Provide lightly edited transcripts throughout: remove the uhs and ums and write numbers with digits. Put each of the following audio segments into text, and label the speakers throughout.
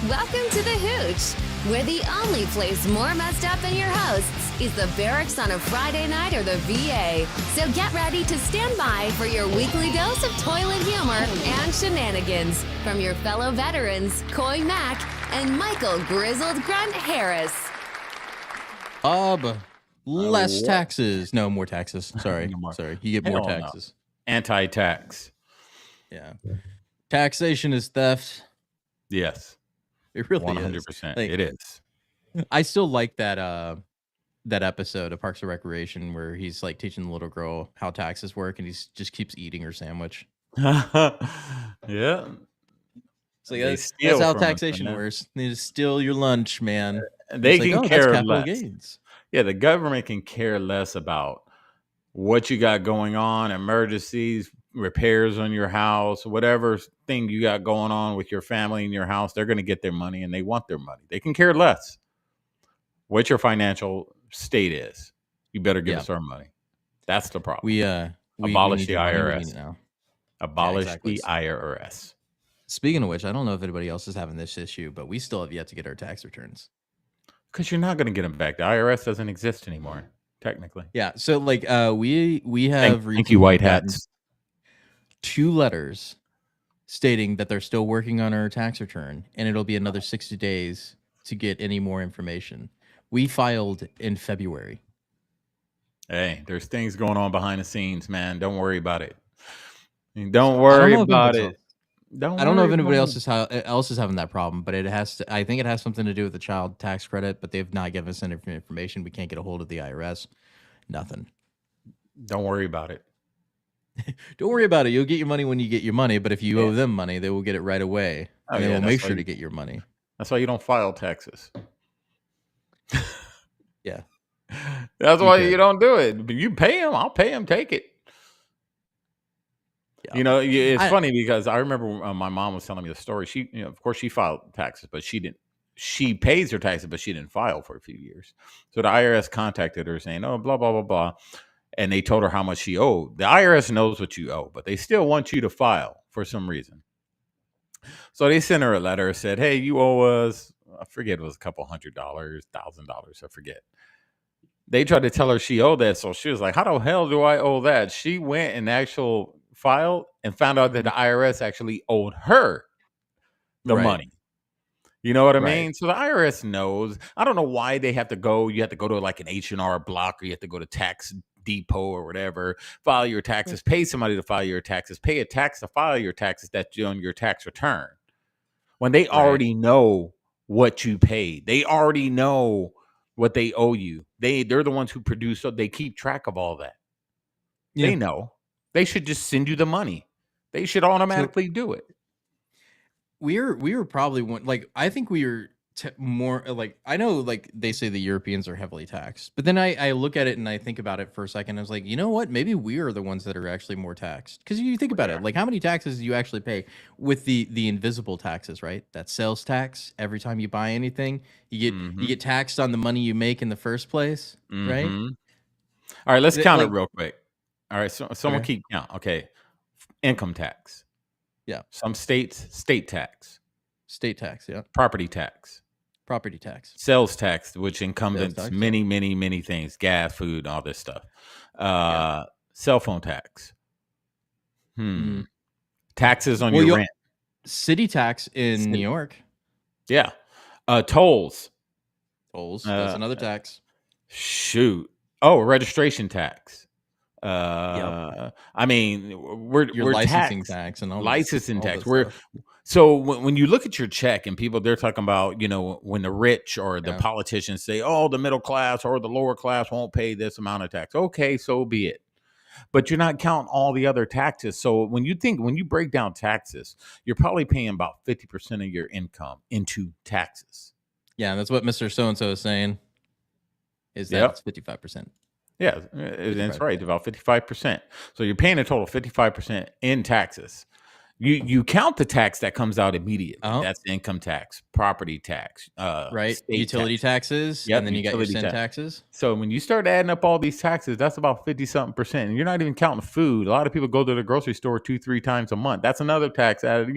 Speaker 1: Welcome to the Hooch, where the only place more messed up than your hosts is the barracks on a Friday night or the VA. So get ready to stand by for your weekly dose of toilet humor and shenanigans from your fellow veterans, Coy Mack and Michael Grizzled Grunt Harris.
Speaker 2: Less taxes. No, more taxes. Sorry.
Speaker 3: No more.
Speaker 2: Sorry. You get more taxes.
Speaker 3: No. Anti-tax.
Speaker 2: Yeah. Taxation is theft.
Speaker 3: Yes.
Speaker 2: It really
Speaker 3: 100%.
Speaker 2: is.
Speaker 3: It is.
Speaker 2: I still like that that episode of Parks and Recreation where he's like teaching the little girl how taxes work and he just keeps eating her sandwich.
Speaker 3: Yeah.
Speaker 2: So that's how taxation works. They just steal your lunch, man.
Speaker 3: They can care less.
Speaker 2: Gains.
Speaker 3: Yeah, the government can care less about what you got going on, emergencies, repairs on your house, whatever thing you got going on with your family and your house. They're going to get their money and they want their money. They can care less what your financial state is. You better give us our money. That's the problem.
Speaker 2: We
Speaker 3: abolish the IRS
Speaker 2: now.
Speaker 3: Abolish the IRS.
Speaker 2: Speaking of which, I don't know if anybody else is having this issue, but we still have yet to get our tax returns.
Speaker 3: Because you're not going to get them back. The IRS doesn't exist anymore, technically.
Speaker 2: Yeah. So like we have
Speaker 3: thank you, white hats.
Speaker 2: 2 letters stating that they're still working on our tax return, and it'll be another 60 days to get any more information. We filed in February.
Speaker 3: Hey, there's things going on behind the scenes, man. Don't worry about it. Don't worry about it.
Speaker 2: I don't know if anybody else is having that problem, but it has to. I think it has something to do with the child tax credit, but they've not given us any information. We can't get a hold of the IRS. Nothing.
Speaker 3: Don't worry about it.
Speaker 2: Don't worry about it. You'll get your money when you get your money, but if you owe them money, they will get it right away. And they will make sure to get your money.
Speaker 3: That's why you don't file taxes.
Speaker 2: Yeah.
Speaker 3: That's why you don't do it. But you pay them. I'll pay them. Take it. Yeah. You know, it's funny because I remember my mom was telling me the story. She, of course, she filed taxes, but she didn't. She pays her taxes, but she didn't file for a few years. So the IRS contacted her saying, "Oh, blah blah blah blah," and they told her how much she owed. The IRS knows what you owe, but they still want you to file for some reason. So they sent her a letter and said, "Hey, you owe us." I forget, it was a couple $100, $1,000. I forget. They tried to tell her she owed that, so she was like, "How the hell do I owe that?" She went and filed and found out that the IRS actually owed her the money. You know what I mean? So the IRS knows. I don't know why they have to go. You have to go to like an H&R Block, or you have to go to Tax Depot or whatever, file your taxes, pay somebody to file your taxes, pay a tax to file your taxes that's on your tax return. When they already know what you paid. They already know what they owe you. They're the ones who produce, so they keep track of all that. Yeah. They know. They should just send you the money. They should automatically do it.
Speaker 2: We were probably one, like, I think we were more like, I know like they say the Europeans are heavily taxed, but then I look at it and I think about it for a second. I was like, you know what? Maybe we are the ones that are actually more taxed. Because you think about it, like how many taxes do you actually pay with the invisible taxes, right? That sales tax. Every time you buy anything, you get taxed on the money you make in the first place, right?
Speaker 3: All right, let's count it real quick. All right, so someone keep count. Okay, income tax.
Speaker 2: Yeah.
Speaker 3: Some states, state tax.
Speaker 2: State tax, yeah.
Speaker 3: Property tax.
Speaker 2: Property tax.
Speaker 3: Sales tax, which encompasses many things. Gas, food, all this stuff. Cell phone tax. Taxes on your rent.
Speaker 2: City tax in New York.
Speaker 3: Yeah. Tolls.
Speaker 2: Tolls. That's another tax.
Speaker 3: Shoot. Oh, registration tax. I mean, we're
Speaker 2: licensing tax and all
Speaker 3: licensing tax. So when you look at your check and people, they're talking about, when the rich or the politicians say, "Oh, the middle class or the lower class won't pay this amount of tax." Okay, so be it. But you're not counting all the other taxes. So when you break down taxes, you're probably paying about 50% of your income into taxes.
Speaker 2: Yeah, that's what Mr. So-and-so is saying. Is that it's 55%.
Speaker 3: Yeah, that's right. About 55%. So you're paying a total of 55% in taxes. You count the tax that comes out immediately.
Speaker 2: Oh,
Speaker 3: That's income tax, property tax,
Speaker 2: right.
Speaker 3: state
Speaker 2: Utility
Speaker 3: tax.
Speaker 2: taxes,
Speaker 3: Yep,
Speaker 2: and then you got your
Speaker 3: utility
Speaker 2: sin
Speaker 3: tax.
Speaker 2: taxes.
Speaker 3: So when you start adding up all these taxes, that's about 50-something%. And you're not even counting food. A lot of people go to the grocery store 2-3 times a month. That's another tax added,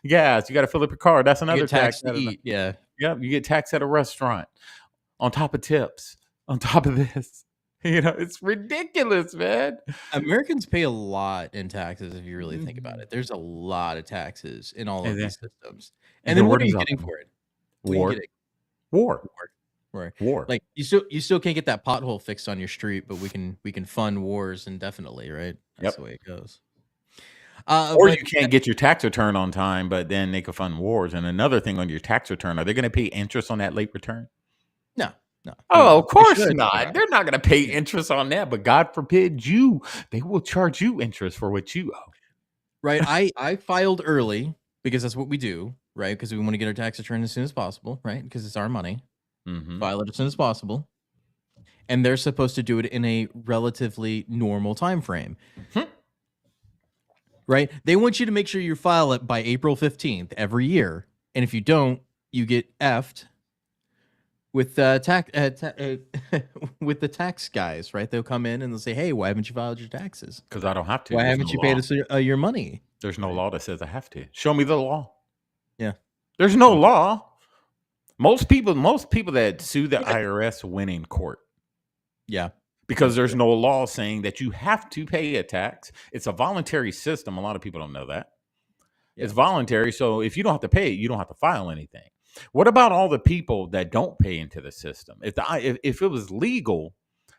Speaker 3: gas. You got to fill up your car. That's
Speaker 2: You
Speaker 3: another
Speaker 2: get
Speaker 3: tax
Speaker 2: taxed to
Speaker 3: added.
Speaker 2: eat. Yeah.
Speaker 3: Yep, you get taxed at a restaurant on top of tips, on top of this. It's ridiculous, man.
Speaker 2: Americans pay a lot in taxes if you really think about
Speaker 3: Mhm.
Speaker 2: it. There's a lot of taxes in all
Speaker 3: And
Speaker 2: of
Speaker 3: then,
Speaker 2: these systems.
Speaker 3: and
Speaker 2: And
Speaker 3: then
Speaker 2: then
Speaker 3: where
Speaker 2: what are
Speaker 3: does
Speaker 2: you
Speaker 3: that
Speaker 2: getting
Speaker 3: come?
Speaker 2: for it? What are you
Speaker 3: War,
Speaker 2: getting?
Speaker 3: war,
Speaker 2: Right.
Speaker 3: war.
Speaker 2: Like you still can't get that pothole fixed on your street, but we can fund wars indefinitely, right? That's the
Speaker 3: Yep.
Speaker 2: way it goes.
Speaker 3: Or
Speaker 2: But
Speaker 3: you can't get your tax return on time, but then they could fund wars. And another thing on your tax return, are they going to pay interest on that late return?
Speaker 2: no, no,
Speaker 3: Oh, of
Speaker 2: they
Speaker 3: course
Speaker 2: should, but they're
Speaker 3: not.
Speaker 2: not.
Speaker 3: They're not going to pay
Speaker 2: Yeah.
Speaker 3: interest on that. But God forbid they will charge you interest for what you owe.
Speaker 2: Right. I filed early because that's what we do, right? Because we want to get our tax return as soon as possible, right? Because it's our money.
Speaker 3: Mm-hmm.
Speaker 2: File it as soon as possible. And they're supposed to do it in a relatively normal time frame. Right? They want you to make sure you file it by April 15th every year. And if you don't, you get effed with with the tax guys, right? They'll come in and they'll say, "Hey, why haven't you filed your taxes?
Speaker 3: Because I don't have to.
Speaker 2: Why
Speaker 3: There's
Speaker 2: haven't
Speaker 3: no
Speaker 2: you paid
Speaker 3: law.
Speaker 2: us your money?"
Speaker 3: There's no
Speaker 2: Right.
Speaker 3: law that says I have to. Show me the law.
Speaker 2: Yeah.
Speaker 3: There's no law. Most people that sue the IRS win in court.
Speaker 2: Yeah.
Speaker 3: Because there's no law saying that you have to pay a tax. It's a voluntary system. A lot of people don't know that.
Speaker 2: Yeah.
Speaker 3: It's voluntary. So if you don't have to pay it, you don't have to file anything. What about all the people that don't pay into the system? If it was legal,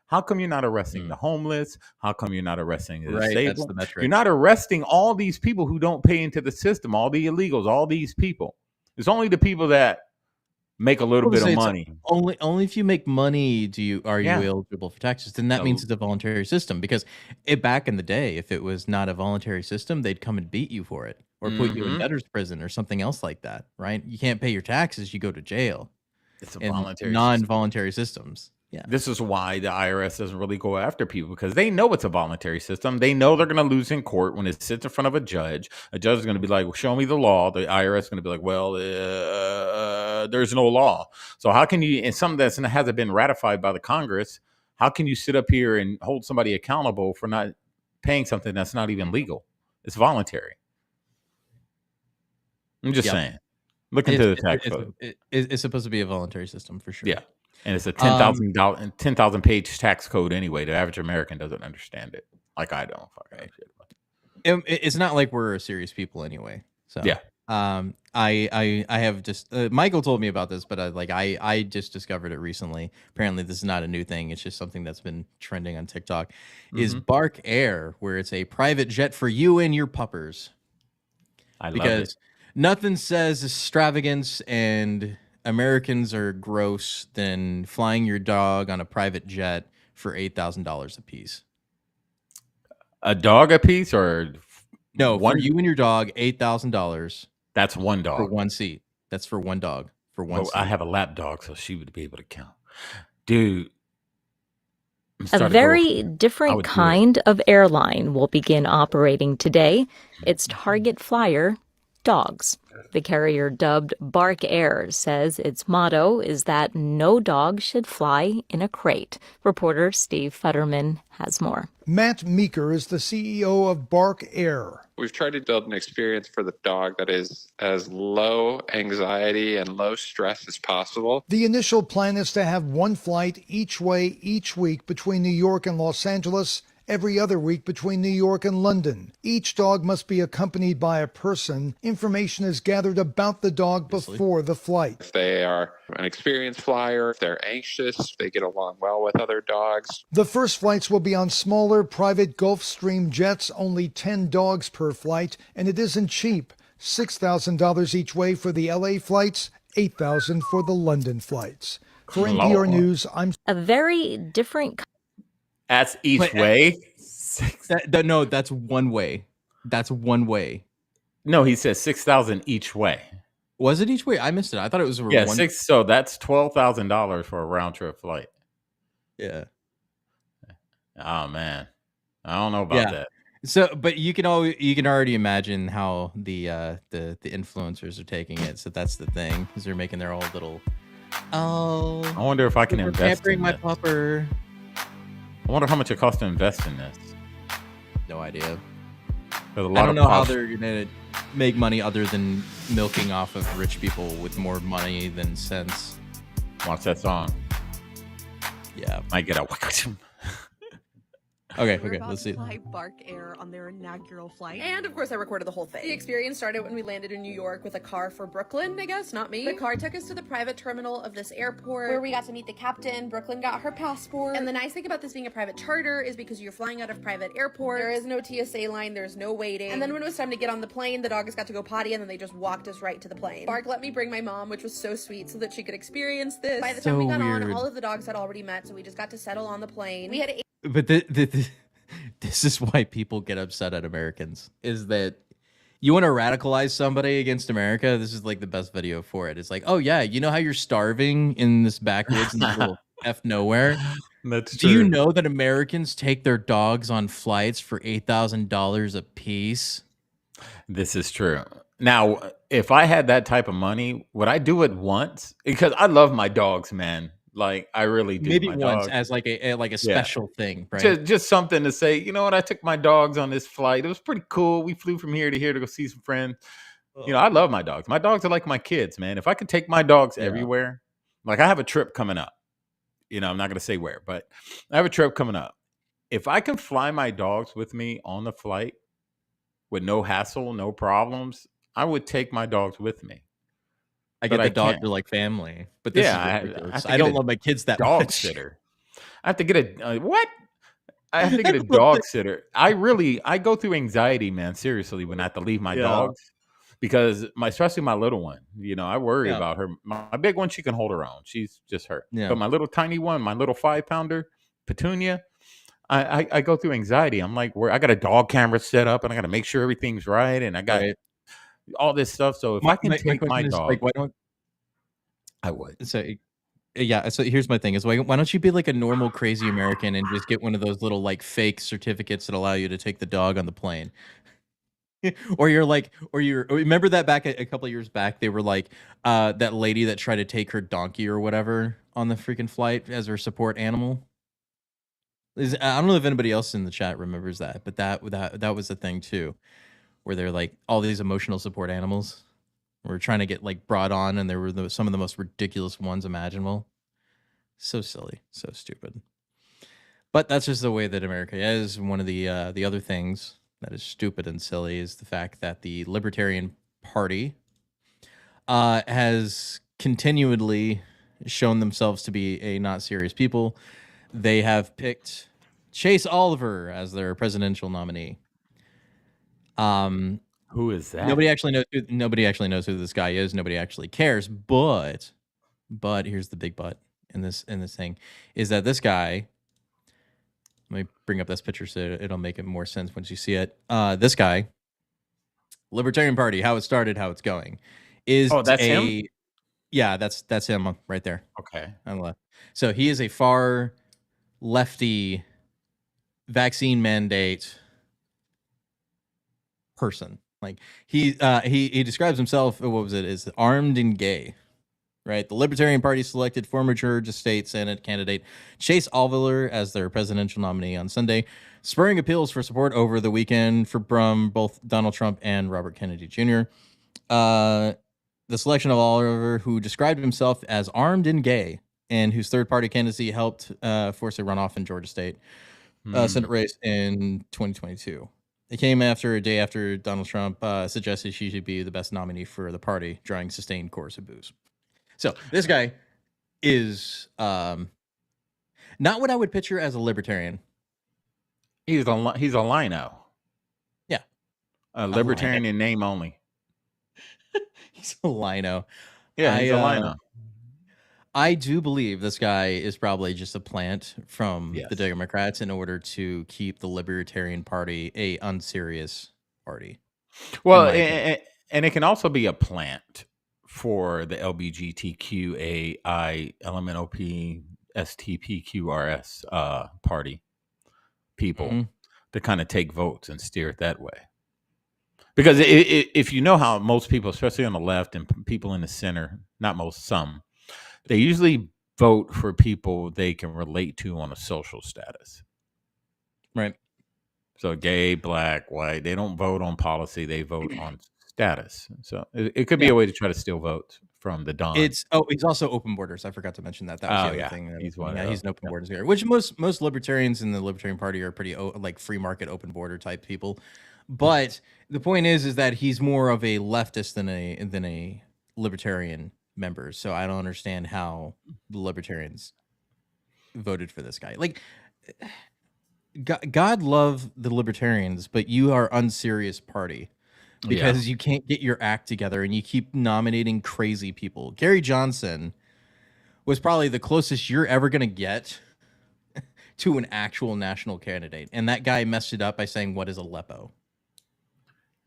Speaker 3: how come you're not arresting the homeless? How come you're not arresting the
Speaker 2: Right. That's the
Speaker 3: disabled?
Speaker 2: metric.
Speaker 3: You're not arresting all these people who don't pay into the system, all the illegals, all these people. It's only the people that make a little bit of money.
Speaker 2: Only if you make money are you
Speaker 3: Yeah.
Speaker 2: eligible for taxes. Then that
Speaker 3: No.
Speaker 2: means it's a voluntary system. Because back in the day, if it was not a voluntary system, they'd come and beat you for it or put you in
Speaker 3: Mhm.
Speaker 2: debtor's prison or something else like that. Right? You can't pay your taxes, you go to jail.
Speaker 3: It's a
Speaker 2: In
Speaker 3: voluntary system.
Speaker 2: non-voluntary systems. Yeah.
Speaker 3: This is why the IRS doesn't really go after people, because they know it's a voluntary system. They know they're going to lose in court when it sits in front of a judge. A judge is going to be like, well, show me the law. The IRS is going to be like, well, there's no law. So how can you, in something that hasn't been ratified by the Congress, how can you sit up here and hold somebody accountable for not paying something that's not even legal? It's voluntary. I'm just saying. Look into the tax code.
Speaker 2: It's supposed to be a voluntary system for sure.
Speaker 3: Yeah. And it's a 10,000 page tax code anyway. The average American doesn't understand it. Like I don't.
Speaker 2: Right. It's not like we're serious people anyway. So
Speaker 3: yeah.
Speaker 2: I have just Michael told me about this, but I just discovered it recently. Apparently, this is not a new thing. It's just something that's been trending on TikTok. Is Bark Air, where it's a private jet for you and your puppers.
Speaker 3: I love
Speaker 2: because
Speaker 3: it.
Speaker 2: Nothing says extravagance and Americans are gross than flying your dog on a private jet for $8,000 a piece.
Speaker 3: A dog a piece, or
Speaker 2: no? For you and your dog, $8,000.
Speaker 3: That's one dog
Speaker 2: for one seat. That's for one dog for one seat.
Speaker 3: I have a lap dog, so she would be able to count, dude.
Speaker 4: A very different kind of airline will begin operating today. It's Target Flyer Dogs. The carrier, dubbed Bark Air, says its motto is that no dog should fly in a crate. Reporter Steve Futterman has more.
Speaker 5: Matt Meeker is the CEO of Bark Air.
Speaker 6: We've tried to build an experience for the dog that is as low anxiety and low stress as possible.
Speaker 5: The initial plan is to have one flight each way each week between New York and Los Angeles, every other week between New York and London. Each dog must be accompanied by a person. Information is gathered about the dog before the flight.
Speaker 6: If they are an experienced flyer, if they're anxious, if they get along well with other dogs.
Speaker 5: The first flights will be on smaller private Gulfstream jets, only 10 dogs per flight, and it isn't cheap. $6,000 each way for the LA flights, $8,000 for the London flights. For NPR News, I'm
Speaker 4: a very different.
Speaker 3: That's each way?
Speaker 2: No, that's one way. That's one way.
Speaker 3: No, he says 6,000 each way.
Speaker 2: Was it each way? I missed it. I thought it was
Speaker 3: one. Six. So that's $12,000 for a round trip flight.
Speaker 2: Yeah.
Speaker 3: Oh man, I don't know about that.
Speaker 2: So, but you can already imagine how the influencers are taking it. So that's the thing, because they're making their own little. Oh,
Speaker 3: I wonder if I can
Speaker 2: we're
Speaker 3: invest
Speaker 2: pampering
Speaker 3: in
Speaker 2: my
Speaker 3: this.
Speaker 2: pupper.
Speaker 3: I wonder how much it costs to invest in this.
Speaker 2: No idea.
Speaker 3: There's a
Speaker 2: I
Speaker 3: lot
Speaker 2: don't
Speaker 3: of
Speaker 2: know how they're gonna make money other than milking off of rich people with more money than sense.
Speaker 3: Watch that song.
Speaker 2: Yeah.
Speaker 3: Might get a.
Speaker 2: Okay,
Speaker 7: We're about
Speaker 2: let's
Speaker 7: to
Speaker 2: see.
Speaker 7: fly Bark Air on their inaugural flight. And of course I recorded the whole thing. The experience started when we landed in New York with a car for Brooklyn, I guess, not me. The car took us to the private terminal of this airport where we got to meet the captain. Brooklyn got her passport. And the nice thing about this being a private charter is because you're flying out of private airports, there is no TSA line, there's no waiting. And then when it was time to get on the plane, the dogs got to go potty and then they just walked us right to the plane. Bark let me bring my mom, which was so sweet, so that she could experience this. By the time we got on, all of the dogs had already met, so we just got to settle on the plane. We had
Speaker 2: But this is why people get upset at Americans, is that you want to radicalize somebody against America. This is like the best video for it. It's like, oh yeah, you know how you're starving in this backwoods in this little F nowhere?
Speaker 3: That's
Speaker 2: Do you know that Americans take their dogs on flights for $8,000 a piece?
Speaker 3: This is true. Now, if I had that type of money, would I do it once? Because I love my dogs, man. Like I really do.
Speaker 2: Maybe
Speaker 3: my
Speaker 2: once
Speaker 3: dogs.
Speaker 2: as like a special thing, right?
Speaker 3: Just something to say. You know what? I took my dogs on this flight. It was pretty cool. We flew from here to here to go see some friends. You know, I love my dogs. My dogs are like my kids, man. If I could take my dogs everywhere, like I have a trip coming up. You know, I'm not going to say where, but I have a trip coming up. If I can fly my dogs with me on the flight with no hassle, no problems, I would take my dogs with me.
Speaker 2: I get the dogs are like family, but this is ridiculous. I don't love my kids that
Speaker 3: dog
Speaker 2: much.
Speaker 3: sitter. I have to get a what? I have to get a dog sitter. I go through anxiety, man. Seriously, when I have to leave my dogs, because especially my little one. You know, I worry about her. My big one, she can hold her own. She's just her.
Speaker 2: Yeah.
Speaker 3: But my little tiny one, my little 5-pounder, Petunia, I go through anxiety. I'm like, I got a dog camera set up, and I got to make sure everything's right, and I got all this stuff. So if I can take my dog,
Speaker 2: like, why don't
Speaker 3: I would.
Speaker 2: So yeah, so here's my thing: is why don't you be like a normal crazy American and just get one of those little like fake certificates that allow you to take the dog on the plane? Or remember that back a couple of years back, they were like that lady that tried to take her donkey or whatever on the freaking flight as her support animal. I don't know if anybody else in the chat remembers that, but that was a thing too, where they're like all these emotional support animals were trying to get like brought on, and there were some of the most ridiculous ones imaginable. So silly, so stupid. But that's just the way that America is. One of the other things that is stupid and silly is the fact that the Libertarian Party has continually shown themselves to be a not serious people. They have picked Chase Oliver as their presidential nominee.
Speaker 3: Who is that?
Speaker 2: Nobody actually knows who this guy is. Nobody actually cares. But here's the big but in this thing is that this guy. Let me bring up this picture so it'll make it more sense once you see it. This guy, Libertarian Party, how it started, how it's going, is
Speaker 3: that's him?
Speaker 2: Yeah, that's him right there.
Speaker 3: Okay.
Speaker 2: On the left. So he is a far lefty vaccine mandate person. Like he describes himself, what was it, as armed and gay. Right, the Libertarian Party selected former Georgia State Senate candidate Chase Oliver as their presidential nominee on Sunday, spurring appeals for support over the weekend from both Donald Trump and Robert Kennedy Jr. The selection of Oliver, who described himself as armed and gay, and whose third-party candidacy helped force a runoff in Georgia State Senate race in 2022. It came a day after Donald Trump suggested she should be the best nominee for the party, drawing sustained chorus of boos. So this guy is not what I would picture as a libertarian.
Speaker 3: He's a lino.
Speaker 2: Yeah,
Speaker 3: a libertarian in name only.
Speaker 2: He's a lino.
Speaker 3: Yeah, he's a lino.
Speaker 2: I do believe this guy is probably just a plant from the Democrats in order to keep the Libertarian Party a unserious party.
Speaker 3: Well, and it can also be a plant for the LGBTQAI LMNOP STPQRS party people. to kind of take votes and steer it that way. Because if you know how most people, especially on the left and people in the center, not most, some, they usually vote for people they can relate to on a social status.
Speaker 2: Right.
Speaker 3: So gay, black, white, they don't vote on policy. They vote on status. So it could be a way to try to steal votes from the Don.
Speaker 2: He's also open borders. I forgot to mention that. That was the other thing.
Speaker 3: He's
Speaker 2: an open borders guy, which most libertarians in the Libertarian Party are pretty like free market, open border type people. But the point is that he's more of a leftist than a libertarian member. So I don't understand how the libertarians voted for this guy. Like, God love the libertarians, but you are unserious party because you can't get your act together and you keep nominating crazy people. Gary Johnson was probably the closest you're ever going to get to an actual national candidate. And that guy messed it up by saying, what is Aleppo?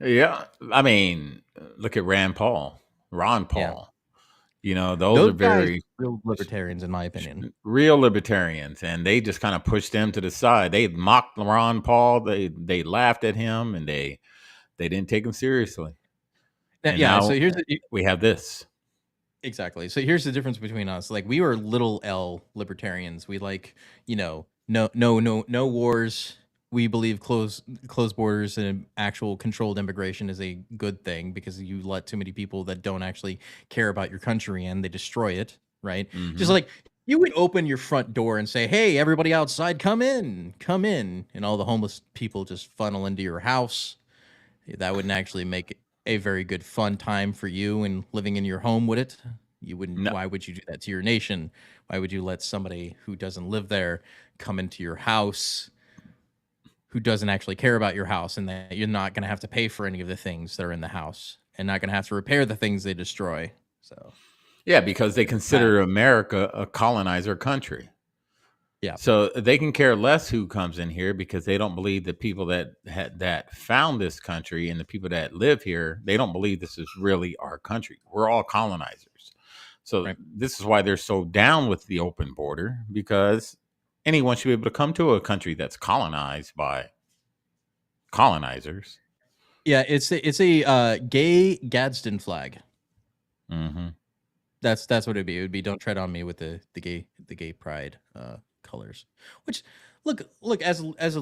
Speaker 3: Yeah. I mean, look at Ron Paul.
Speaker 2: Yeah.
Speaker 3: You know, those are very
Speaker 2: real libertarians, in my opinion.
Speaker 3: Real libertarians, and they just kind of pushed them to the side. They mocked Ron Paul. They laughed at him, and they didn't take him seriously. And now
Speaker 2: so
Speaker 3: we have this.
Speaker 2: Exactly. So here's the difference between us. Like, we were little L libertarians. We like, no wars. We believe closed borders and actual controlled immigration is a good thing because you let too many people that don't actually care about your country and they destroy it, right?
Speaker 3: Mm-hmm.
Speaker 2: Just like you would open your front door and say, hey, everybody outside, come in. And all the homeless people just funnel into your house. That wouldn't actually make a very good fun time for you and living in your home, would it? You wouldn't. No. Why would you do that to your nation? Why would you let somebody who doesn't live there come into your house, who doesn't actually care about your house, and that you're not going to have to pay for any of the things that are in the house and not going to have to repair the things they destroy? So,
Speaker 3: yeah, because they consider America a colonizer country.
Speaker 2: Yeah.
Speaker 3: So they can care less who comes in here because they don't believe the people that found this country and the people that live here, they don't believe this is really our country. We're all colonizers. So This is why they're so down with the open border, because anyone should be able to come to a country that's colonized by colonizers.
Speaker 2: Yeah, it's a gay Gadsden flag.
Speaker 3: Mm-hmm.
Speaker 2: That's what it'd be. It would be "Don't tread on me" with the gay pride colors. Which look as a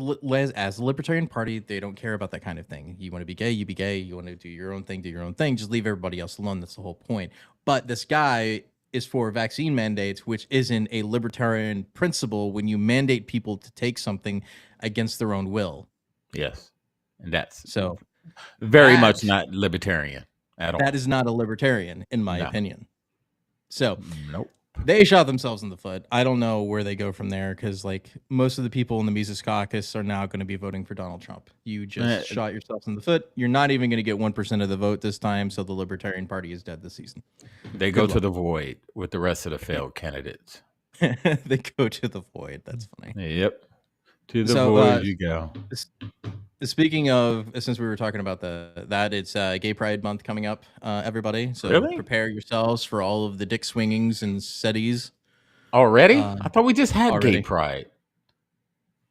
Speaker 2: libertarian party, they don't care about that kind of thing. You want to be gay, you be gay. You want to do your own thing, do your own thing. Just leave everybody else alone. That's the whole point. But this guy is for vaccine mandates, which isn't a libertarian principle when you mandate people to take something against their own will.
Speaker 3: Yes. And that's
Speaker 2: so
Speaker 3: very much not libertarian at all.
Speaker 2: That is not a libertarian, in my opinion. So
Speaker 3: nope.
Speaker 2: They shot themselves in the foot. I don't know where they go from there because, like, most of the people in the Mises Caucus are now going to be voting for Donald Trump. You just shot yourselves in the foot. You're not even going to get 1% of the vote this time, so the Libertarian Party is dead this season.
Speaker 3: They go to the void with the rest of the failed candidates.
Speaker 2: They go to the void. That's funny.
Speaker 3: Yep. To the void you go.
Speaker 2: Speaking of, since we were talking about it's Gay Pride Month coming up, everybody. So prepare yourselves for all of the dick swingings and setties.
Speaker 3: Already? I thought we just had Gay Pride.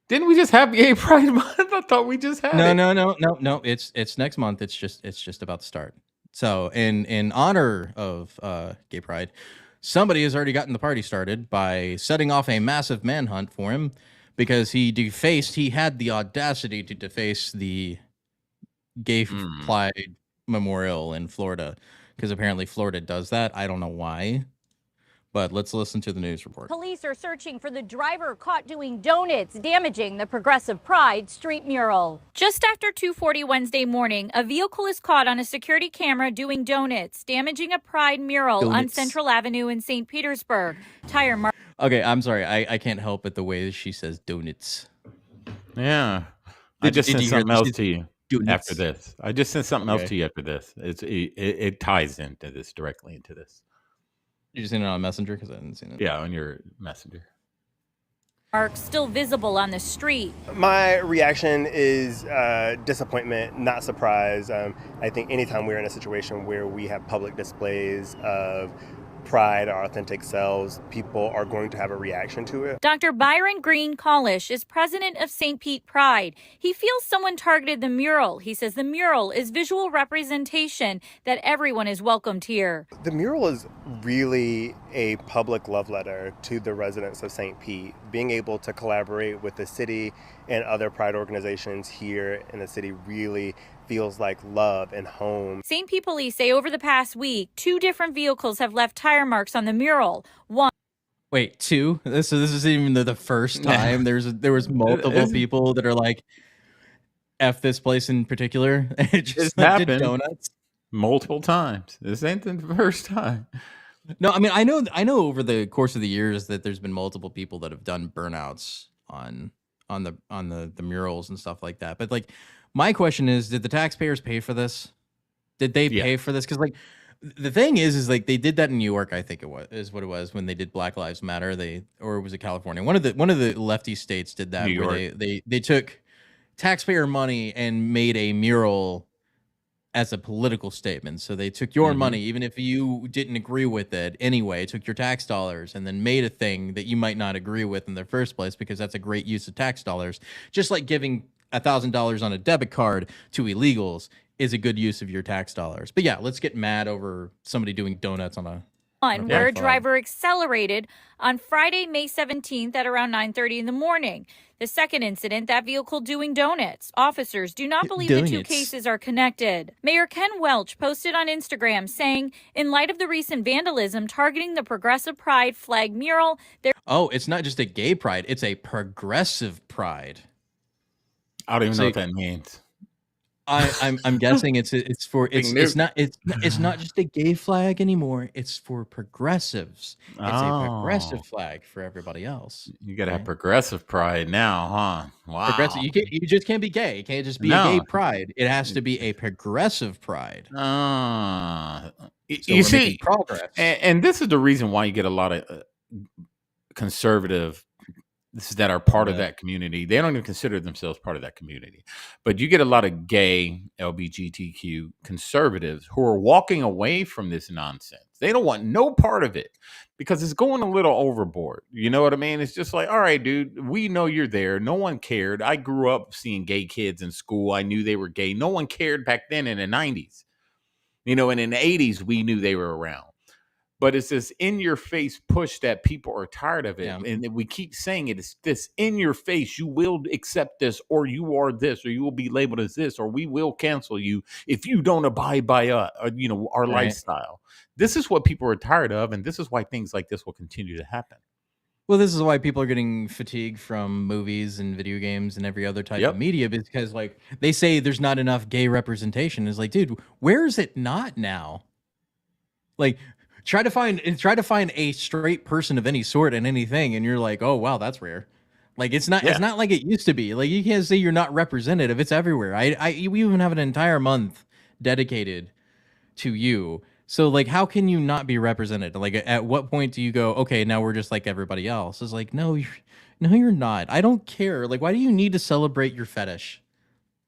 Speaker 3: Didn't we just have Gay Pride Month? I thought we just had it.
Speaker 2: No. It's next month. It's just about to start. So in honor of Gay Pride, somebody has already gotten the party started by setting off a massive manhunt for him. Because he had the audacity to deface the Gay Pride Memorial in Florida. Because apparently Florida does that. I don't know why. But let's listen to the news report.
Speaker 8: Police are searching for the driver caught doing donuts, damaging the Progressive Pride street mural.
Speaker 9: Just after 2:40 Wednesday morning, a vehicle is caught on a security camera doing donuts, damaging a Pride mural on Central Avenue in St. Petersburg.
Speaker 2: Okay, I'm sorry. I can't help it the way that she says donuts.
Speaker 3: Yeah. I just sent something else to you after this. I just sent something else to you after this. It ties into this, directly into this.
Speaker 2: You just seen it on Messenger? Because I didn't see it.
Speaker 3: Yeah, on your Messenger.
Speaker 9: Marks still visible on the street.
Speaker 10: My reaction is disappointment, not surprise. I think anytime we're in a situation where we have public displays of pride, our authentic selves, people are going to have a reaction to it.
Speaker 9: Dr. Byron Green Collish is president of St. Pete Pride. He feels someone targeted the mural. He says the mural is visual representation that everyone is welcomed here.
Speaker 10: The mural is really a public love letter to the residents of St. Pete. Being able to collaborate with the city and other pride organizations here in the city really feels like love and home.
Speaker 9: St. Pete police say over the past week, 2 different vehicles have left tire marks on the mural.
Speaker 2: Wait, 2? This is even the first time there was multiple people that are like, F this place in particular. It just
Speaker 3: happened
Speaker 2: donuts
Speaker 3: multiple times. This ain't the first time.
Speaker 2: No, I mean I know over the course of the years that there's been multiple people that have done burnouts on the murals and stuff like that. But like, my question is, did the taxpayers pay for this? Did they pay for this? Because like, the thing is like they did that in New York. I think is what it was when they did Black Lives Matter. Or was it California? One of the lefty states did that, where they took taxpayer money and made a mural as a political statement. So they took your money, even if you didn't agree with it anyway, took your tax dollars and then made a thing that you might not agree with in the first place, because that's a great use of tax dollars. Just like giving $1,000 on a debit card to illegals is a good use of your tax dollars. But yeah, let's get mad over somebody doing donuts on a
Speaker 9: where a driver accelerated on Friday, May 17th at around 9:30 in the morning. The second incident, that vehicle doing donuts. Officers do not believe the 2 cases are connected. Mayor Ken Welch posted on Instagram saying, in light of the recent vandalism targeting the Progressive Pride flag mural,
Speaker 2: it's not just a gay pride, it's a progressive pride.
Speaker 3: I don't even know what that means.
Speaker 2: I'm guessing it's not just a gay flag anymore. It's for progressives. It's a progressive flag for everybody else.
Speaker 3: You gotta have progressive pride now, huh? Wow.
Speaker 2: Progressive. You just can't be gay. It can't just be a gay pride. It has to be a progressive pride.
Speaker 3: You see progress, and this is the reason why you get a lot of conservative that are part of that community. They don't even consider themselves part of that community. But you get a lot of gay LGBTQ conservatives who are walking away from this nonsense. They don't want no part of it because it's going a little overboard. You know what I mean? It's just like, all right, dude, we know you're there. No one cared. I grew up seeing gay kids in school. I knew they were gay. No one cared back then in the 90s. And in the 80s, we knew they were around. But it's this in-your-face push that people are tired of it. Yeah. And we keep saying it. It's this in-your-face. You will accept this, or you are this, or you will be labeled as this, or we will cancel you if you don't abide by our lifestyle. This is what people are tired of, and this is why things like this will continue to happen.
Speaker 2: Well, this is why people are getting fatigued from movies and video games and every other type of media, because like they say there's not enough gay representation. It's like, dude, where is it not now? Like, try to find a straight person of any sort in anything, and you're like, oh wow, that's rare. Like it's not like it used to be. Like you can't say you're not representative. It's everywhere. We even have an entire month dedicated to you. So like, how can you not be represented? Like at what point do you go, okay, now we're just like everybody else? It's like, no, you're not. I don't care. Like, why do you need to celebrate your fetish?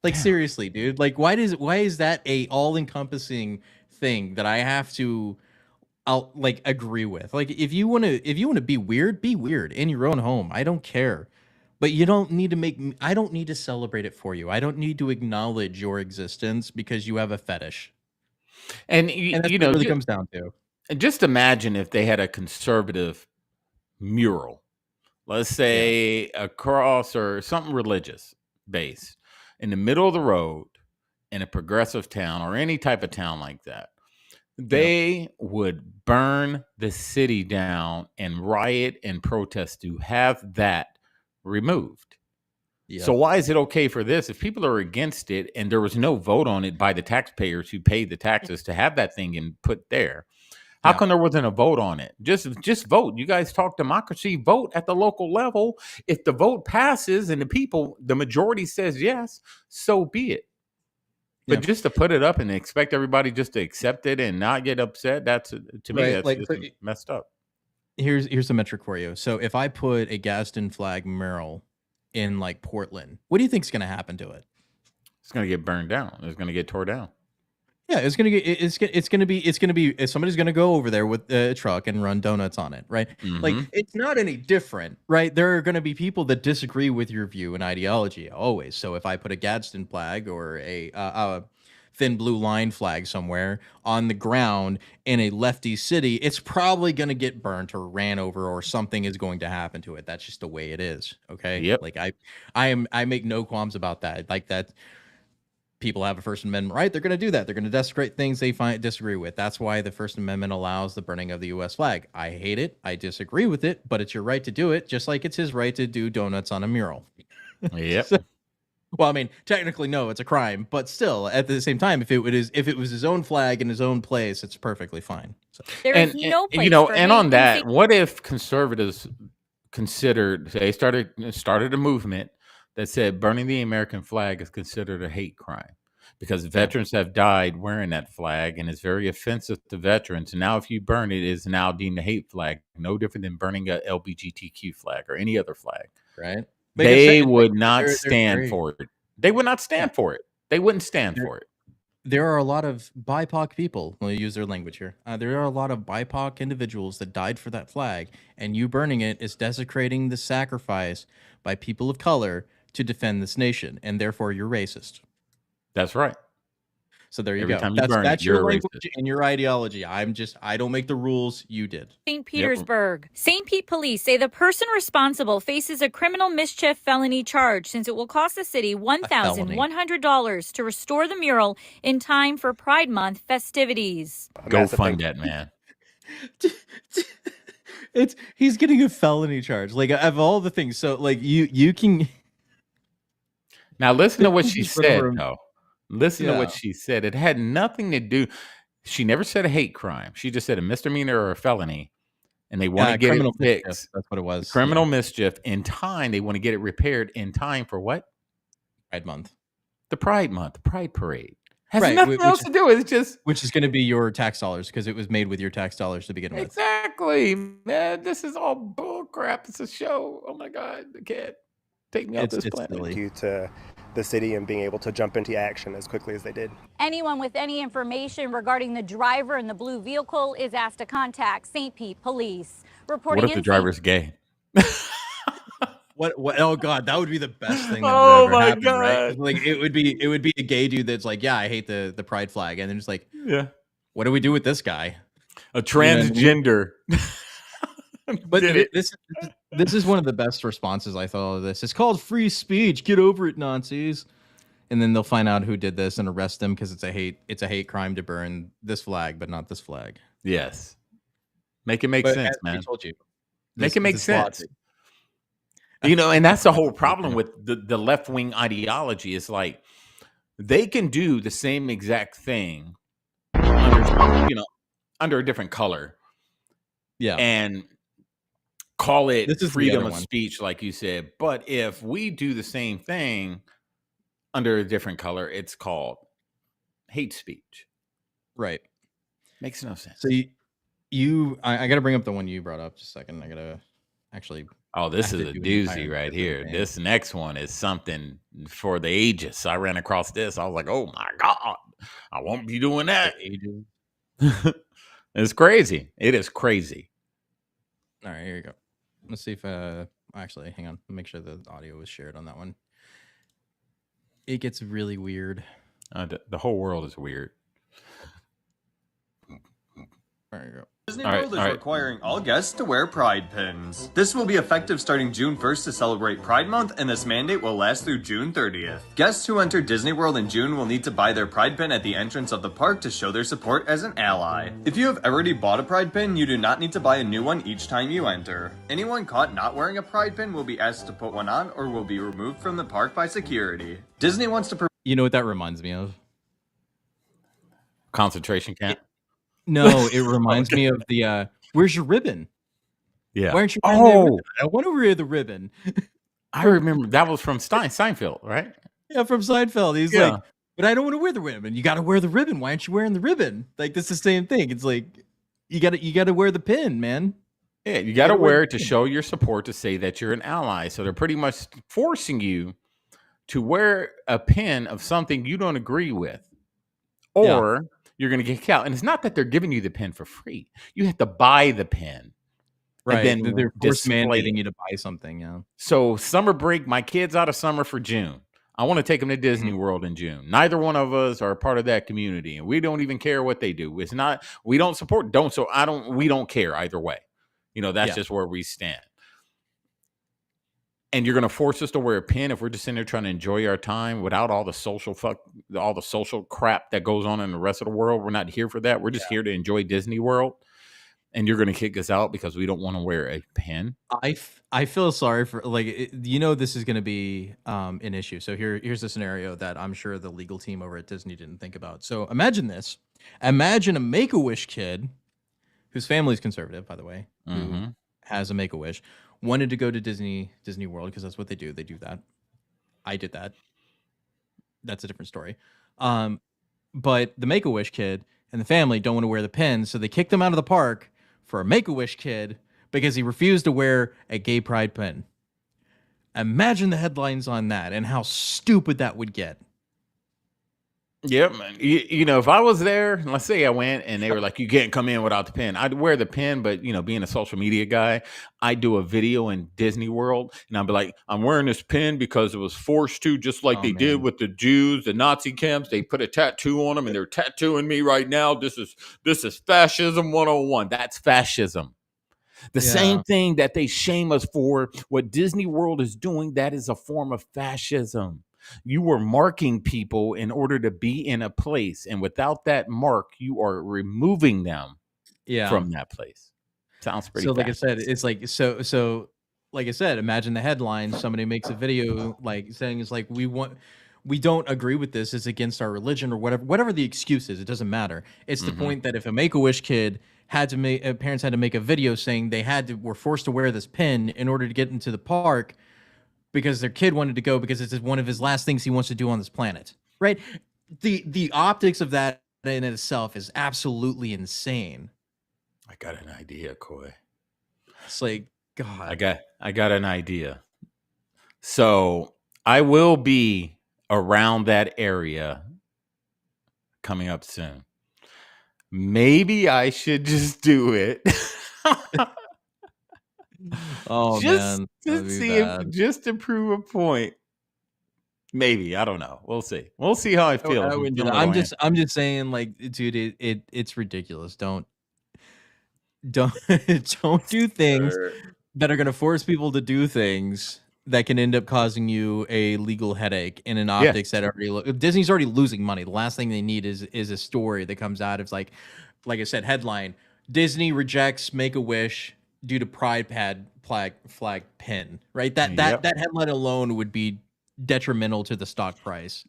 Speaker 2: Like seriously, dude. Like why is that a all-encompassing thing that I have to I'll like agree with? Like if you want to be weird in your own home. I don't care. But you don't need to I don't need to celebrate it for you. I don't need to acknowledge your existence because you have a fetish.
Speaker 3: And
Speaker 2: that's what it really comes down to.
Speaker 3: Just imagine if they had a conservative mural, let's say a cross or something religious based in the middle of the road in a progressive town or any type of town like that. They would burn the city down and riot and protest to have that removed. So why is it okay for this? If people are against it and there was no vote on it by the taxpayers who paid the taxes to have that thing and put there, how come there wasn't a vote on it? Just vote. You guys talk democracy, vote at the local level. If the vote passes and the majority says yes, so be it. But just to put it up and expect everybody just to accept it and not get upset, that's to me, that's like, just messed up.
Speaker 2: Here's the metric for you. So if I put a Gadsden flag mural in like Portland, what do you think is going to happen to it?
Speaker 3: It's going to get burned down. It's going to get tore down.
Speaker 2: Yeah, it's gonna get it's gonna be somebody's gonna go over there with a truck and run donuts on it, right? Like it's not any different, right? There are gonna be people that disagree with your view and ideology always. So if I put a Gadsden flag or a thin blue line flag somewhere on the ground in a lefty city, it's probably gonna get burnt or ran over or something is going to happen to it. That's just the way it is. Okay.
Speaker 3: Yep.
Speaker 2: Like I make no qualms about that. Like that. People have a First Amendment right. They're going to do that. They're going to desecrate things they disagree with. That's why the First Amendment allows the burning of the U.S. flag. I hate it. I disagree with it, but it's your right to do it, just like it's his right to do donuts on a mural.
Speaker 3: Yep.
Speaker 2: Well, I mean, technically, no, it's a crime, but still, at the same time, if it was his own flag in his own place, it's perfectly fine. So.
Speaker 9: There is no place for
Speaker 3: and on that, what if conservatives considered they started a movement that said burning the American flag is considered a hate crime because veterans have died wearing that flag and it's very offensive to veterans. And now if you burn it, it is now deemed a hate flag, no different than burning a LGBTQ flag or any other flag.
Speaker 2: Right.
Speaker 3: They would not stand for it. They would not stand for it. They wouldn't stand for it.
Speaker 2: There are a lot of BIPOC people. We'll use their language here. There are a lot of BIPOC individuals that died for that flag, and you burning it is desecrating the sacrifice by people of color to defend this nation, and therefore you're racist.
Speaker 3: That's right.
Speaker 2: So there you
Speaker 3: Every
Speaker 2: go.
Speaker 3: time you burn
Speaker 2: That's
Speaker 3: it, you're
Speaker 2: your
Speaker 3: a
Speaker 2: language
Speaker 3: racist.
Speaker 2: and your ideology. I don't make the rules. You did.
Speaker 9: St. Petersburg. St. Pete police say the person responsible faces a criminal mischief felony charge since it will cost the city $1,100 to restore the mural in time for Pride Month festivities.
Speaker 3: Go fund that man.
Speaker 2: He's getting a felony charge. Like of all the things. So like you can
Speaker 3: now listen to what she said though. Listen to what she said. It had nothing to do. She never said a hate crime. She just said a misdemeanor or a felony. And they want to get it fixed.
Speaker 2: That's what it was.
Speaker 3: Criminal mischief in time. They want to get it repaired in time for what?
Speaker 2: Pride Month.
Speaker 3: The Pride Month. The Pride Parade. Has nothing else to do with it. It's just
Speaker 2: which is going to be your tax dollars because it was made with your tax dollars to begin with.
Speaker 3: Exactly. Man, this is all bull crap. It's a show. Oh my God. I can't take me off this planet.
Speaker 10: Due to the city and being able to jump into action as quickly as they did.
Speaker 8: Anyone with any information regarding the driver in the blue vehicle is asked to contact St. Pete Police. Reporting
Speaker 3: what if the driver's gay?
Speaker 2: What? Oh God, that would be the best thing. That
Speaker 3: oh
Speaker 2: ever
Speaker 3: my
Speaker 2: happened,
Speaker 3: God!
Speaker 2: Right? Like it would be a gay dude that's like, yeah, I hate the pride flag, and then it's like,
Speaker 3: yeah,
Speaker 2: what do we do with this guy?
Speaker 3: A transgender.
Speaker 2: But this is one of the best responses I thought of this. It's called free speech. Get over it, Nazis. And then they'll find out who did this and arrest them because it's a hate crime to burn this flag, but not this flag.
Speaker 3: Yes, make it make sense, man.
Speaker 2: I told you,
Speaker 3: make it make sense. Logic. You know, and that's the whole problem with the left wing ideology. Is like they can do the same exact thing under a different color. Yeah, and call it freedom of speech, like you said. But if we do the same thing under a different color, it's called hate speech.
Speaker 2: Right.
Speaker 3: Makes no sense.
Speaker 2: So I got to bring up the one you brought up. Just a second. I got to actually.
Speaker 3: Oh, this is a doozy right here. This next one is something for the ages. I ran across this. I was like, oh my God, I won't be doing that. It's crazy. It is crazy.
Speaker 2: All right, here you go. Let's see if actually, hang on. Make sure the audio was shared on that one. It gets really weird.
Speaker 3: The whole world is weird.
Speaker 2: There you go.
Speaker 11: Disney World is requiring all guests to wear pride pins. This will be effective starting June 1st to celebrate Pride Month, and this mandate will last through June 30th. Guests who enter Disney World in June will need to buy their pride pin at the entrance of the park to show their support as an ally. If you have already bought a pride pin, you do not need to buy a new one each time you enter. Anyone caught not wearing a pride pin will be asked to put one on or will be removed from the park by security. Disney wants to...
Speaker 2: You know what that reminds me of?
Speaker 3: Concentration camp?
Speaker 2: No, it reminds me of the where's your ribbon?
Speaker 3: Yeah.
Speaker 2: Why aren't you wearing the ribbon? I want to wear the ribbon.
Speaker 3: I remember that was from Seinfeld, right?
Speaker 2: Yeah, from Seinfeld. He's like, but I don't want to wear the ribbon. You got to wear the ribbon. Why aren't you wearing the ribbon? Like, that's the same thing. It's like you got to wear the pin, man.
Speaker 3: Yeah, you got to wear it to show your support, to say that you're an ally. So they're pretty much forcing you to wear a pin of something you don't agree with, or you're going to get kicked out. And it's not that they're giving you the pen for free. You have to buy the pen.
Speaker 2: Right.
Speaker 3: And then
Speaker 2: They're force mandating
Speaker 3: it.
Speaker 2: you to buy something. Yeah.
Speaker 3: So summer break, my kid's out of summer for June. I want to take them to Disney World in June. Neither one of us are a part of that community, and we don't even care what they do. It's not, we don't support, we don't care either way. That's just where we stand. And you're going to force us to wear a pin if we're just sitting there trying to enjoy our time without all the social crap that goes on in the rest of the world. We're not here for that. We're just here to enjoy Disney World. And you're going to kick us out because we don't want to wear a pin.
Speaker 2: I feel sorry for this is going to be an issue. So here's a scenario that I'm sure the legal team over at Disney didn't think about. So imagine this. Imagine a Make-A-Wish kid whose family's conservative, by the way, who has a Make-A-Wish, wanted to go to Disney World because that's what they do. They do that. I did that. That's a different story. But the Make-A-Wish kid and the family don't want to wear the pin, so they kick them out of the park for a Make-A-Wish kid because he refused to wear a gay pride pin. Imagine the headlines on that and how stupid that would get.
Speaker 3: Yeah, man. If I was there, let's say I went and they were like, you can't come in without the pin. I'd wear the pin, but being a social media guy, I'd do a video in Disney World and I'd be like, I'm wearing this pin because it was forced to, just like did with the Jews, the Nazi camps. They put a tattoo on them and they're tattooing me right now. This is fascism 101. That's fascism. The same thing that they shame us for, what Disney World is doing, that is a form of fascism. You were marking people in order to be in a place, and without that mark, you are removing them from that place. Sounds pretty.
Speaker 2: So, like I said, it's like so. Like I said, imagine the headline. Somebody makes a video like saying it's like we don't agree with this. It's against our religion or whatever the excuse is. It doesn't matter. It's the point that if a Make-A-Wish kid parents had to make a video saying were forced to wear this pin in order to get into the park, because their kid wanted to go because it's one of his last things he wants to do on this planet, right? The optics of that in itself is absolutely insane.
Speaker 3: I got an idea, Coy.
Speaker 2: It's like, God.
Speaker 3: I got an idea. So I will be around that area coming up soon. Maybe I should just do it.
Speaker 2: Oh, man.
Speaker 3: Just to prove a point. Maybe, I don't know. We'll see. We'll see how I feel.
Speaker 2: I'm just saying, like, dude, it's ridiculous. Don't do things that are going to force people to do things that can end up causing you a legal headache in an optics that Disney's already losing money. The last thing they need is a story that comes out of like I said, headline: Disney rejects Make-A-Wish due to pride flag pin. Right? That headline alone would be detrimental to the stock price.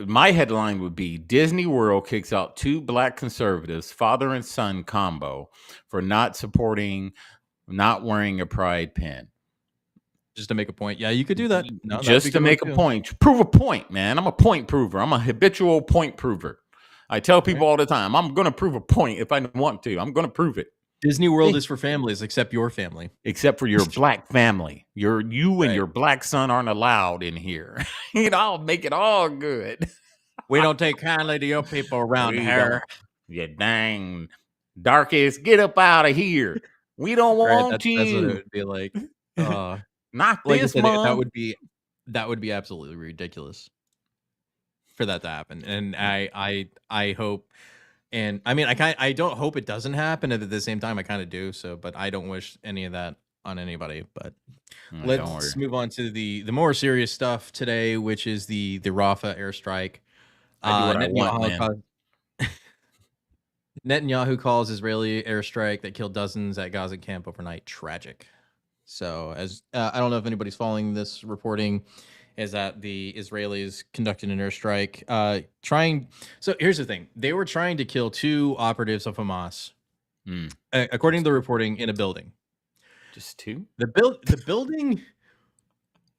Speaker 3: My headline would be: Disney World kicks out 2 black conservatives, father and son combo, for not wearing a pride pin.
Speaker 2: Just to make a point. Yeah, you could do that. No,
Speaker 3: just to make a point. Prove a point, man. I'm a point prover. I'm a habitual point prover. I tell people all the time, I'm going to prove a point if I want to. I'm going to prove it.
Speaker 2: Disney World is for families, except your family.
Speaker 3: Except for your black family. You and your black son aren't allowed in here. I'll make it all good.
Speaker 2: We don't take kindly to your people around here.
Speaker 3: You dang darkies, get up out of here. We don't want you.
Speaker 2: That's what it would be like.
Speaker 3: Not this month.
Speaker 2: That would be absolutely ridiculous for that to happen. And I hope, and I mean, I don't hope it doesn't happen. And at the same time, I kind of do. So, but I don't wish any of that on anybody. But let's move on to the more serious stuff today, which is the Rafah airstrike.
Speaker 3: I do what I want, man.
Speaker 2: Netanyahu calls Israeli airstrike that killed dozens at Gaza camp overnight tragic. So, as I don't know if anybody's following this reporting, is that the Israelis conducted an airstrike, So here's the thing: they were trying to kill 2 operatives of Hamas, according to the reporting, in a building.
Speaker 3: Just 2?
Speaker 2: The building,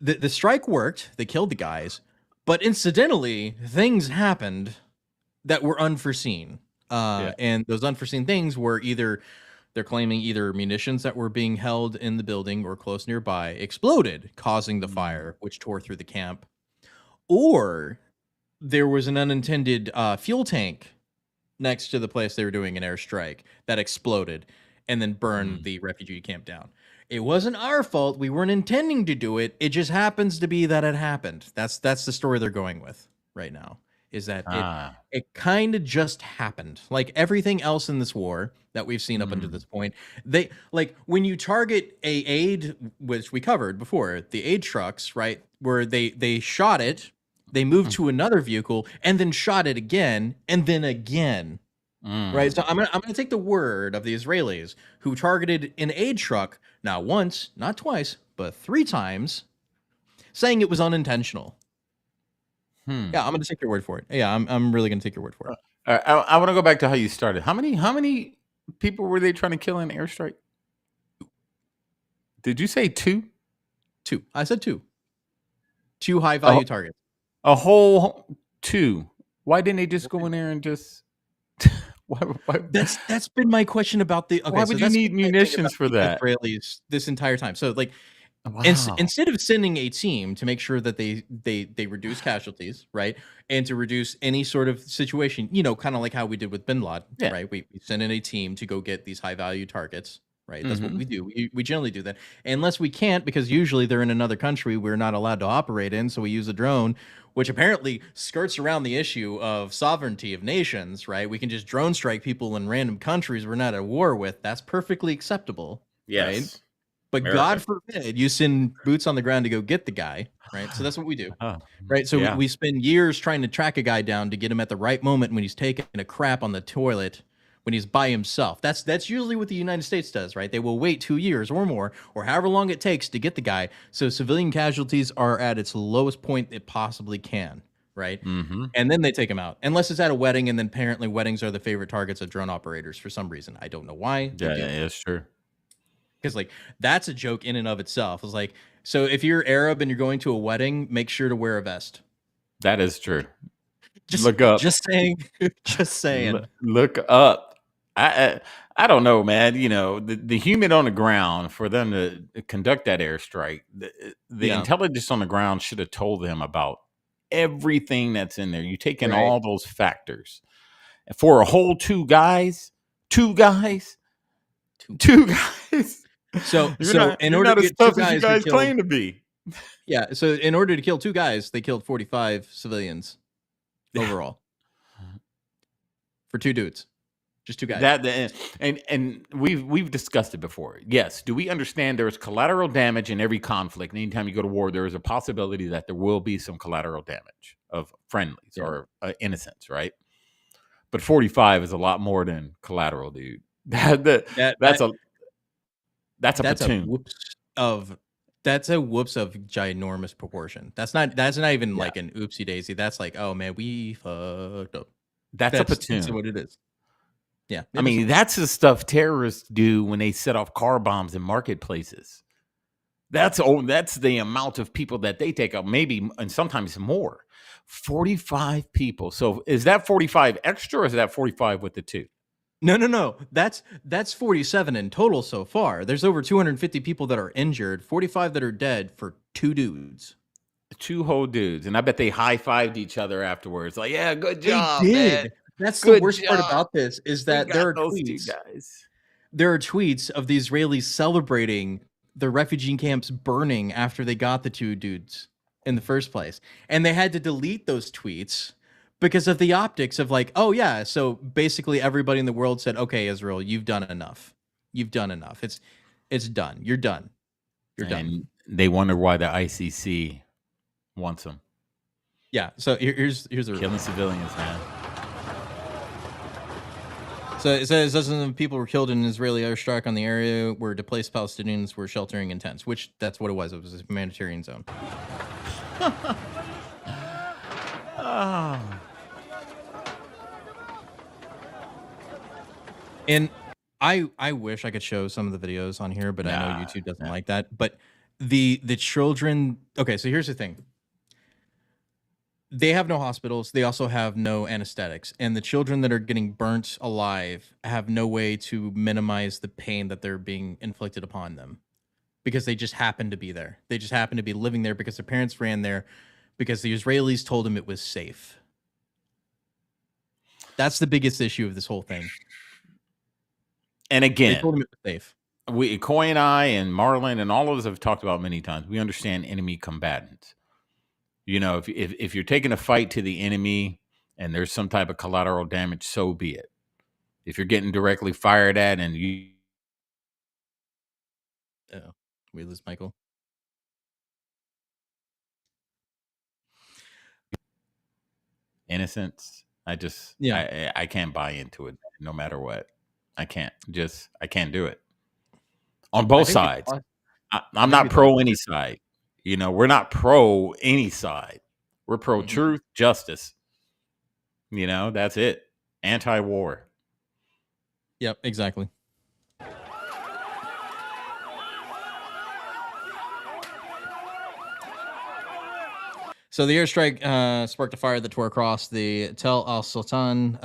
Speaker 2: the strike worked. They killed the guys, but incidentally, things happened that were unforeseen. And those unforeseen things were they're claiming either munitions that were being held in the building or close nearby exploded, causing the fire, which tore through the camp, or there was an unintended fuel tank next to the place they were doing an airstrike that exploded and then burned the refugee camp down. It wasn't our fault. We weren't intending to do it. It just happens to be that it happened. That's the story they're going with right now. Is that it kind of just happened. Like everything else in this war that we've seen up until this point. They like when you target a aid, which we covered before, the aid trucks, right? Where they shot it, they moved to another vehicle and then shot it again and then again. Right. So I'm gonna take the word of the Israelis who targeted an aid truck not once, not twice, but 3 times, saying it was unintentional. Yeah, I'm gonna take your word for it. Yeah, I'm really gonna take your word for it.
Speaker 3: I want to go back to how you started. How many people were they trying to kill in airstrike? Did you say 2?
Speaker 2: 2. I said 2. 2 high value targets.
Speaker 3: A whole 2. Why didn't they just go in there and just? Why?
Speaker 2: That's been my question about the. Okay,
Speaker 3: why would you need munitions for that?
Speaker 2: Israelis this entire time. So like,
Speaker 3: Wow.
Speaker 2: instead of sending a team to make sure that they reduce casualties, right, and to reduce any sort of situation, kind of like how we did with Bin Laden, right? We send in a team to go get these high value targets, right? That's what we do. We generally do that, unless we can't, because usually they're in another country we're not allowed to operate in, so we use a drone, which apparently skirts around the issue of sovereignty of nations, right? We can just drone strike people in random countries we're not at war with. That's perfectly acceptable, right? But America. God forbid you send boots on the ground to go get the guy, right? So that's what we do, right? So we spend years trying to track a guy down to get him at the right moment when he's taking a crap on the toilet, when he's by himself. That's usually what the United States does, right? They will wait 2 years or more, or however long it takes to get the guy, so civilian casualties are at its lowest point it possibly can, right? And then they take him out, unless it's at a wedding, and then apparently weddings are the favorite targets of drone operators for some reason. I don't know why.
Speaker 3: Yeah, it's true.
Speaker 2: Because like that's a joke in and of itself. It's like, so if you're Arab and you're going to a wedding, make sure to wear a vest.
Speaker 3: That is true. Look up.
Speaker 2: Just saying. Just saying.
Speaker 3: Look up. I don't know, man. The human on the ground, for them to conduct that airstrike, the intelligence on the ground should have told them about everything that's in there. You take in all those factors. For a whole two guys.
Speaker 2: So
Speaker 3: in order to get 2 guys, you guys claim to be.
Speaker 2: Yeah. So in order to kill 2 guys, they killed 45 civilians overall for 2 dudes, just 2 guys.
Speaker 3: And we've discussed it before. Yes. Do we understand there's collateral damage in every conflict? And anytime you go to war, there is a possibility that there will be some collateral damage of friendlies or innocents, right? But 45 is a lot more than collateral, dude. That's a platoon.
Speaker 2: That's a whoops of ginormous proportion. That's not even like an oopsie daisy. That's like, oh man, we fucked up.
Speaker 3: That's a platoon.
Speaker 2: That's what it is. Yeah.
Speaker 3: I mean, that's the stuff terrorists do when they set off car bombs in marketplaces. That's the amount of people that they take out, maybe, and sometimes more. 45 people. So is that 45 extra, or is that 45 with the 2?
Speaker 2: No. That's 47 in total so far. There's over 250 people that are injured, 45 that are dead for 2 dudes.
Speaker 3: 2 whole dudes. And I bet they high-fived each other afterwards. Like, yeah, good job,
Speaker 2: they did.
Speaker 3: man.
Speaker 2: That's
Speaker 3: good
Speaker 2: the worst
Speaker 3: job.
Speaker 2: part about this is that there are tweets. There are tweets of the Israelis celebrating the refugee camps burning after they got the 2 dudes in the first place. And they had to delete those tweets because of the optics of like, oh yeah, so basically everybody in the world said, okay, Israel, you've done enough. You've done enough. It's done. You're done. You're done.
Speaker 3: They wonder why the ICC wants them.
Speaker 2: Yeah. So here's the
Speaker 3: killing civilians, man.
Speaker 2: So it says dozens of people were killed in an Israeli airstrike on the area where displaced Palestinians were sheltering in tents, which that's what it was. It was a humanitarian zone. And I wish I could show some of the videos on here, but I know YouTube doesn't like that. But the children. Okay, so here's the thing. They have no hospitals. They also have no anesthetics. And the children that are getting burnt alive have no way to minimize the pain that they're being inflicted upon them because they just happen to be there. They just happen to be living there because their parents ran there because the Israelis told them it was safe. That's the biggest issue of this whole thing.
Speaker 3: And again,
Speaker 2: they told him it was safe.
Speaker 3: Coy and I and Marlon and all of us have talked about many times. We understand enemy combatants. You know, if you're taking a fight to the enemy and there's some type of collateral damage, so be it. If you're getting directly fired at and you...
Speaker 2: Oh, we lose Michael.
Speaker 3: Innocence. I can't buy into it no matter what. I can't do it. On both sides. I'm not pro any side. You know, we're not pro any side. We're pro truth, justice. You know, that's it. Anti-war.
Speaker 2: Yep, exactly. So the airstrike sparked a fire that tore across the Tel Al Sultan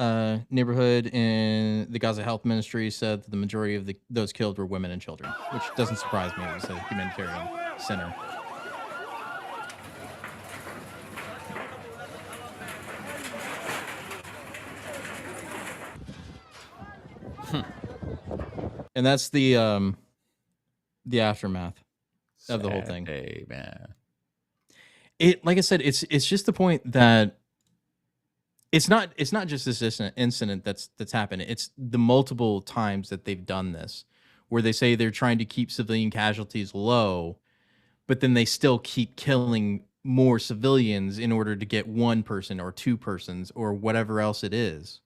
Speaker 2: neighborhood, in the Gaza Health Ministry said that the majority of those killed were women and children, which doesn't surprise me. It was a humanitarian center. And that's the aftermath of the whole thing.
Speaker 3: Hey, man.
Speaker 2: It, like I said, it's just the point that it's not just this incident that's happened. It's the multiple times that they've done this, where they say they're trying to keep civilian casualties low, but then they still keep killing more civilians in order to get one person or two persons or whatever else it is.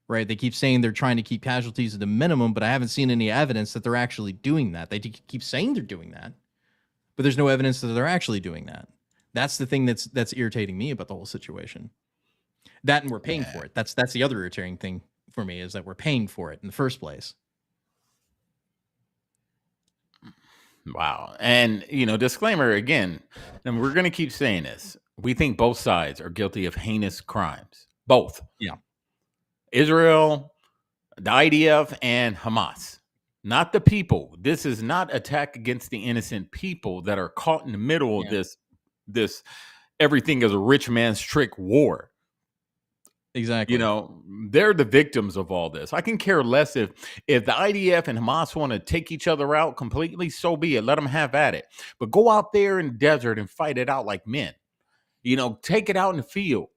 Speaker 2: Right? They keep saying they're trying to keep casualties at a minimum, but I haven't seen any evidence that they're actually doing that. They keep saying they're doing that, but there's no evidence that they're actually doing that. That's the thing that's irritating me about the whole situation. That, and we're paying for it. That's the other irritating thing for me, is that we're paying for it in the first place.
Speaker 3: Wow. And, you know, disclaimer again, and we're going to keep saying this. We think both sides are guilty of heinous crimes. Both.
Speaker 2: Yeah. Israel,
Speaker 3: the IDF, and Hamas. Not the people. This is not attack against the innocent people that are caught in the middle of this everything is a rich man's trick war.
Speaker 2: Exactly.
Speaker 3: You know, they're the victims of all this. I can care less if the IDF and Hamas want to take each other out completely, so be it. Let them have at it. But go out there in the desert and fight it out like men. You know, take it out in the field.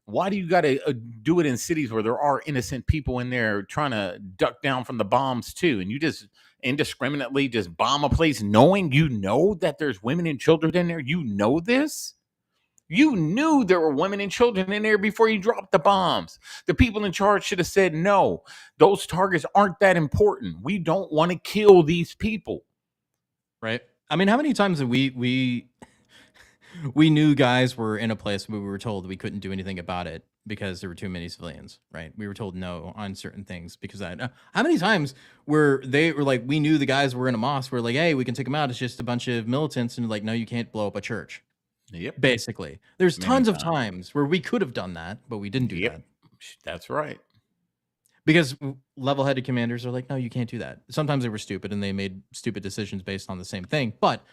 Speaker 3: Why do you got to do it in cities where there are innocent people in there trying to duck down from the bombs too? And you just indiscriminately just bomb a place knowing you know that there's women and children in there? You know this? You knew there were women and children in there before you dropped the bombs. The people in charge should have said, no, those targets aren't that important. We don't want to kill these people.
Speaker 2: Right. I mean, how many times have we knew guys were in a place where we were told we couldn't do anything about it because there were too many civilians, right? We were told no on certain things because how many times were they were like, we knew the guys were in a mosque, we're like, hey, we can take them out. It's just a bunch of militants. And like, no, you can't blow up a church.
Speaker 3: Yep.
Speaker 2: Basically, there's tons of times where we could have done that, but we didn't do that.
Speaker 3: That's right.
Speaker 2: Because level-headed commanders are like, no, you can't do that. Sometimes they were stupid and they made stupid decisions based on the same thing. But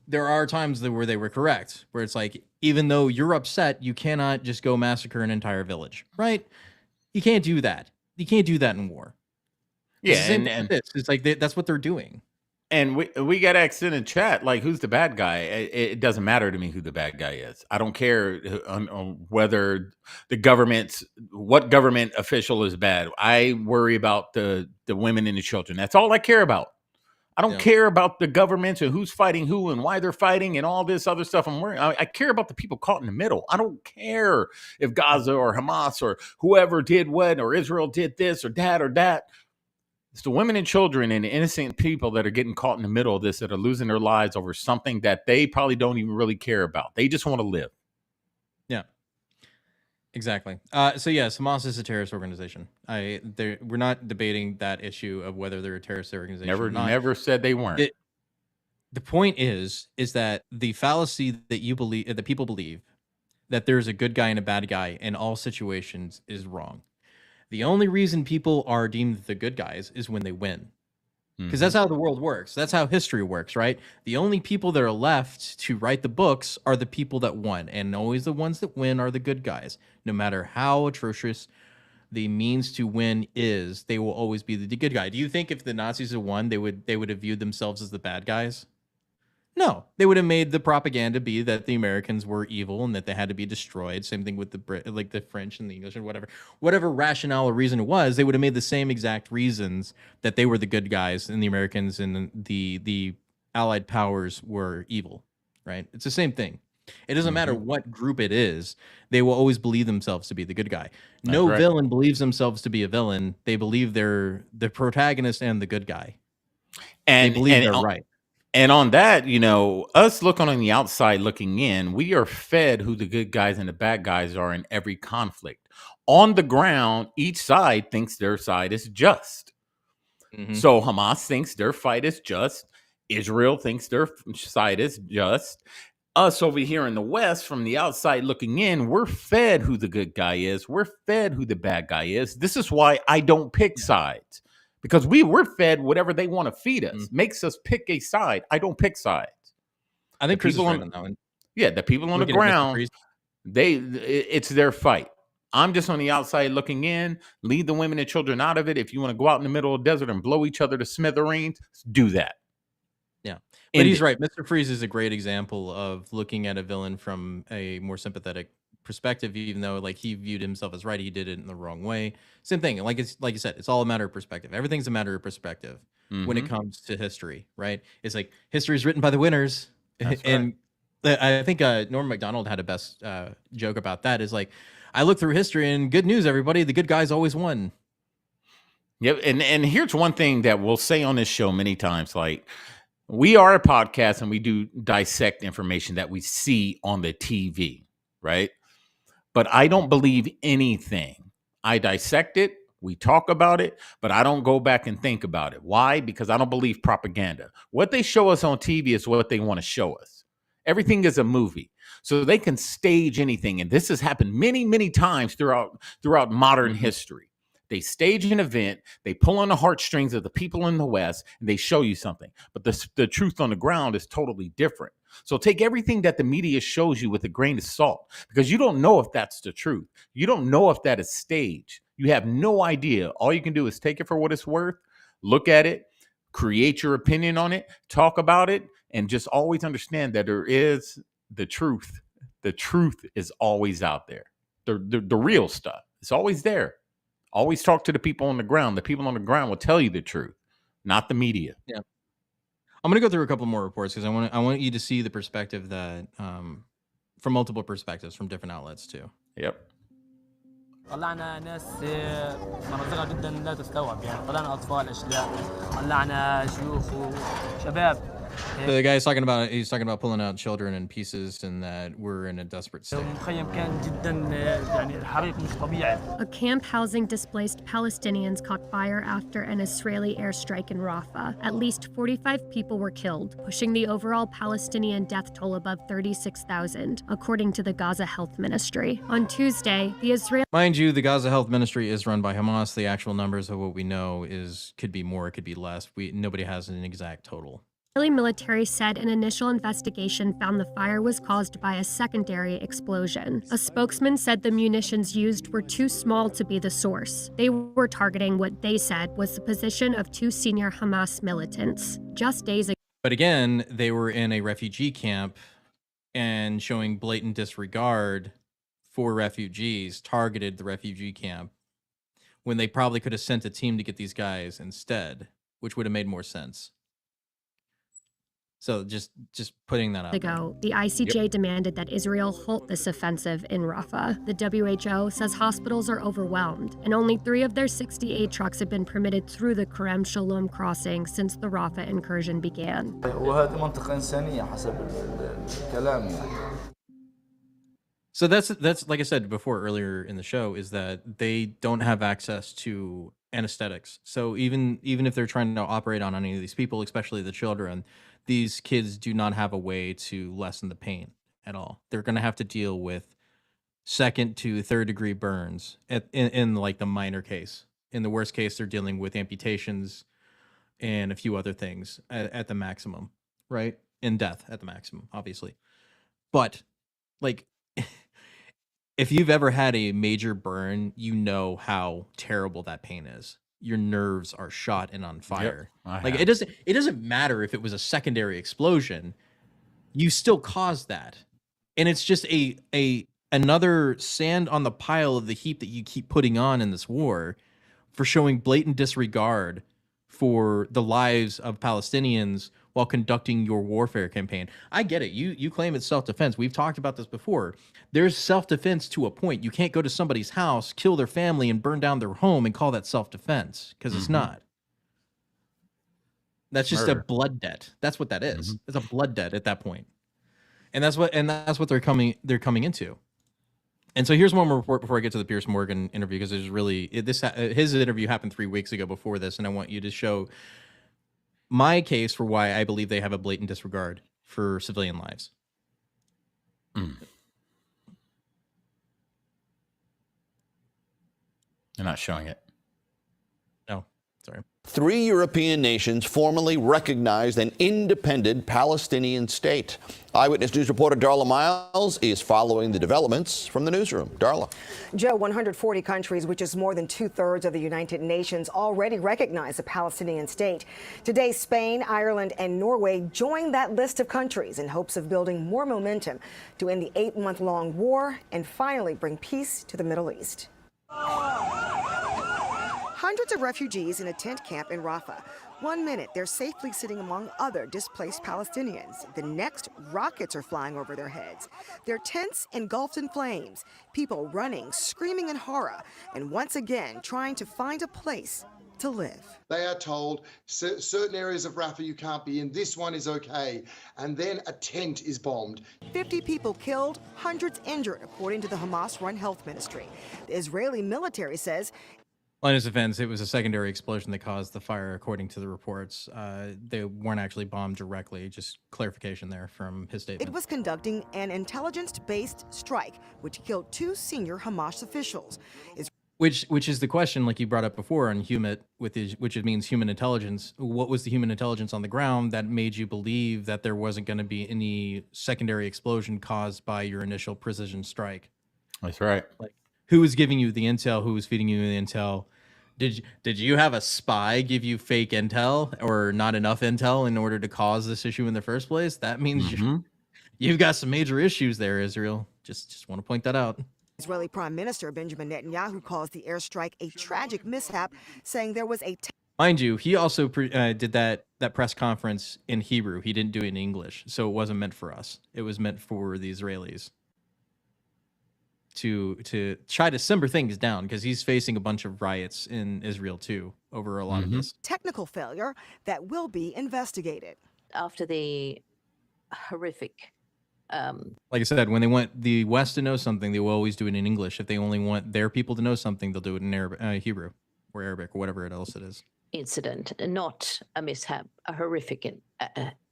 Speaker 2: there are times where they were correct, where it's like, even though you're upset, you cannot just go massacre an entire village, right? You can't do that. You can't do that in war.
Speaker 3: Yeah,
Speaker 2: and it's like that's what they're doing.
Speaker 3: And we got asked in the chat, like, who's the bad guy? It doesn't matter to me who the bad guy is. I don't care on whether what government official is bad. I worry about the women and the children. That's all I care about. I don't care about the governments and who's fighting who and why they're fighting and all this other stuff. I care about the people caught in the middle. I don't care if Gaza or Hamas or whoever did what, or Israel did this or that or that. It's the women and children and the innocent people that are getting caught in the middle of this, that are losing their lives over something that they probably don't even really care about. They just want to live.
Speaker 2: Yeah, exactly. So yes, Hamas is a terrorist organization. We're not debating that issue of whether they're a terrorist organization.
Speaker 3: Never said they weren't.
Speaker 2: The point is that the fallacy that you believe, that people believe, that there's a good guy and a bad guy in all situations is wrong. The only reason people are deemed the good guys is when they win. Because that's how the world works. That's how history works, right? The only people that are left to write the books are the people that won. And always the ones that win are the good guys, no matter how atrocious the means to win is, they will always be the good guy. Do you think if the Nazis had won, they would have viewed themselves as the bad guys? No, they would have made the propaganda be that the Americans were evil and that they had to be destroyed. Same thing with the French and the English and whatever rationale or reason it was. They would have made the same exact reasons that they were the good guys and the Americans and the Allied powers were evil. Right? It's the same thing. It doesn't matter what group it is. They will always believe themselves to be the good guy. No villain believes themselves to be a villain. They believe they're the protagonist and the good guy. And they believe they're right.
Speaker 3: And on that, us looking on the outside looking in, we are fed who the good guys and the bad guys are in every conflict. On the ground, each side thinks their side is just. So Hamas thinks their fight is just. Israel thinks their side is just. Us over here in the West, from the outside looking in, we're fed who the good guy is. We're fed who the bad guy is. This is why I don't pick sides. Because we're fed whatever they want to feed us. Makes us pick a side. I don't pick sides.
Speaker 2: I think Chris is right on that one.
Speaker 3: Yeah, the people on the ground, it's their fight. I'm just on the outside looking in. Leave the women and children out of it. If you want to go out in the middle of the desert and blow each other to smithereens, do that.
Speaker 2: Yeah. But he's right. Mr. Freeze is a great example of looking at a villain from a more sympathetic perspective, even though like he viewed himself as right, he did it in the wrong way. Same thing. Like you said, it's all a matter of perspective. Everything's a matter of perspective when it comes to history, right? It's like history is written by the winners. And I think Norm Macdonald had a best joke about that, is like, I look through history and good news, everybody, the good guys always won.
Speaker 3: Yep. And here's one thing that we'll say on this show many times, like, we are a podcast and we do dissect information that we see on the TV, right? But I don't believe anything. I dissect it, we talk about it, but I don't go back and think about it. Why? Because I don't believe propaganda. What they show us on TV is what they want to show us. Everything is a movie. So they can stage anything. And this has happened many, many times throughout modern history. They stage an event, they pull on the heartstrings of the people in the West, and they show you something. But the truth on the ground is totally different. So take everything that the media shows you with a grain of salt, because you don't know if that's the truth. You don't know if that is staged. You have no idea. All you can do is take it for what it's worth, look at it, create your opinion on it, talk about it, and just always understand that there is the truth. The truth is always out there. The real stuff. It's always there. Always talk to the people on the ground. The people on the ground will tell you the truth, not the media.
Speaker 2: Yeah. I'm going to go through a couple more reports because I want you to see the perspective that from multiple perspectives from different outlets too.
Speaker 3: Yep.
Speaker 12: طلعنا ناس مرزقة جدا لا تستوعب، يعني طلعنا أطفال أشلاء، طلعنا شيوخ وشباب.
Speaker 2: The guy's talking about pulling out children in pieces and that we're in a desperate state.
Speaker 13: A camp housing displaced Palestinians caught fire after an Israeli airstrike in Rafah. At least 45 people were killed, pushing the overall Palestinian death toll above 36,000, according to the Gaza Health Ministry. On Tuesday, the Israeli...
Speaker 2: Mind you, the Gaza Health Ministry is run by Hamas. The actual numbers of what we know could be more, it could be less. Nobody has an exact total.
Speaker 13: Israeli military said an initial investigation found the fire was caused by a secondary explosion. A spokesman said the munitions used were too small to be the source. They were targeting what they said was the position of two senior Hamas militants. Just days ago.
Speaker 2: But again, they were in a refugee camp and showing blatant disregard for refugees, targeted the refugee camp when they probably could have sent a team to get these guys instead, which would have made more sense. So just putting that out.
Speaker 13: The ICJ demanded that Israel halt this offensive in Rafah. The WHO says hospitals are overwhelmed, and only 3 of their 68 trucks have been permitted through the Kerem Shalom crossing since the Rafah incursion began.
Speaker 2: So that's like I said before earlier in the show, is that they don't have access to anesthetics. So even if they're trying to operate on any of these people, especially the children, these kids do not have a way to lessen the pain at all. They're going to have to deal with 2nd to 3rd degree burns in like the minor case. In the worst case, they're dealing with amputations and a few other things at the maximum, right? And death at the maximum, obviously. But like, if you've ever had a major burn, you know how terrible that pain is. Your nerves are shot and on fire. Like it doesn't matter if it was a secondary explosion, you still caused that. And it's just another sand on the pile of the heap that you keep putting on in this war for showing blatant disregard for the lives of Palestinians while conducting your warfare campaign. I get it. You claim it's self-defense. We've talked about this before. There's self-defense to a point. You can't go to somebody's house, kill their family, and burn down their home and call that self-defense, because it's not. That's just
Speaker 3: Murder.
Speaker 2: a blood debt. That's what that is. It's a blood debt at that point. And that's what they're coming into. And so here's one more report before I get to the Piers Morgan interview, because there's really his interview happened 3 weeks ago before this, and I want you to show my case for why I believe they have a blatant disregard for civilian lives.
Speaker 3: You're not showing it.
Speaker 2: No, sorry.
Speaker 14: 3 European nations formally recognized an independent Palestinian state. Eyewitness News reporter Darla Miles is following the developments from the newsroom. Darla.
Speaker 15: Joe, 140 countries, which is more than 2/3 of the United Nations, already recognize a Palestinian state. Today, Spain, Ireland, and Norway joined that list of countries in hopes of building more momentum to end the 8-month-long war and finally bring peace to the Middle East. Hundreds of refugees in a tent camp in Rafah. 1 minute, they're safely sitting among other displaced Palestinians. The next, rockets are flying over their heads. Their tents engulfed in flames. People running, screaming in horror, and once again trying to find a place to live.
Speaker 16: They are told certain areas of Rafah you can't be in, this one is okay, and then a tent is bombed.
Speaker 15: 50 people killed, hundreds injured, according to the Hamas-run health ministry. The Israeli military says
Speaker 2: On his defense, it was a secondary explosion that caused the fire, according to the reports. They weren't actually bombed directly. Just clarification there from his statement.
Speaker 15: it was conducting an intelligence-based strike, which killed 2 senior Hamas officials.
Speaker 2: Which is the question, like you brought up before on HUMIT, which it means human intelligence. What was the human intelligence on the ground that made you believe that there wasn't going to be any secondary explosion caused by your initial precision strike?
Speaker 3: That's right.
Speaker 2: Like, who was giving you the intel? Who was feeding you the intel? Did you have a spy give you fake intel or not enough intel in order to cause this issue in the first place? That means you've got some major issues there, Israel. Just want to point that out.
Speaker 15: Israeli Prime Minister Benjamin Netanyahu calls the airstrike a tragic mishap, saying there was a
Speaker 2: Mind you, he also did that press conference in Hebrew. He didn't do it in English, so it wasn't meant for us. It was meant for the Israelis to try to simmer things down, because he's facing a bunch of riots in Israel too over a lot of this.
Speaker 15: technical failure that will be investigated.
Speaker 17: After the horrific
Speaker 2: Like I said, when they want the West to know something, they will always do it in English. If they only want their people to know something, they'll do it in Hebrew or Arabic or whatever else it is.
Speaker 17: incident, not a mishap, a horrific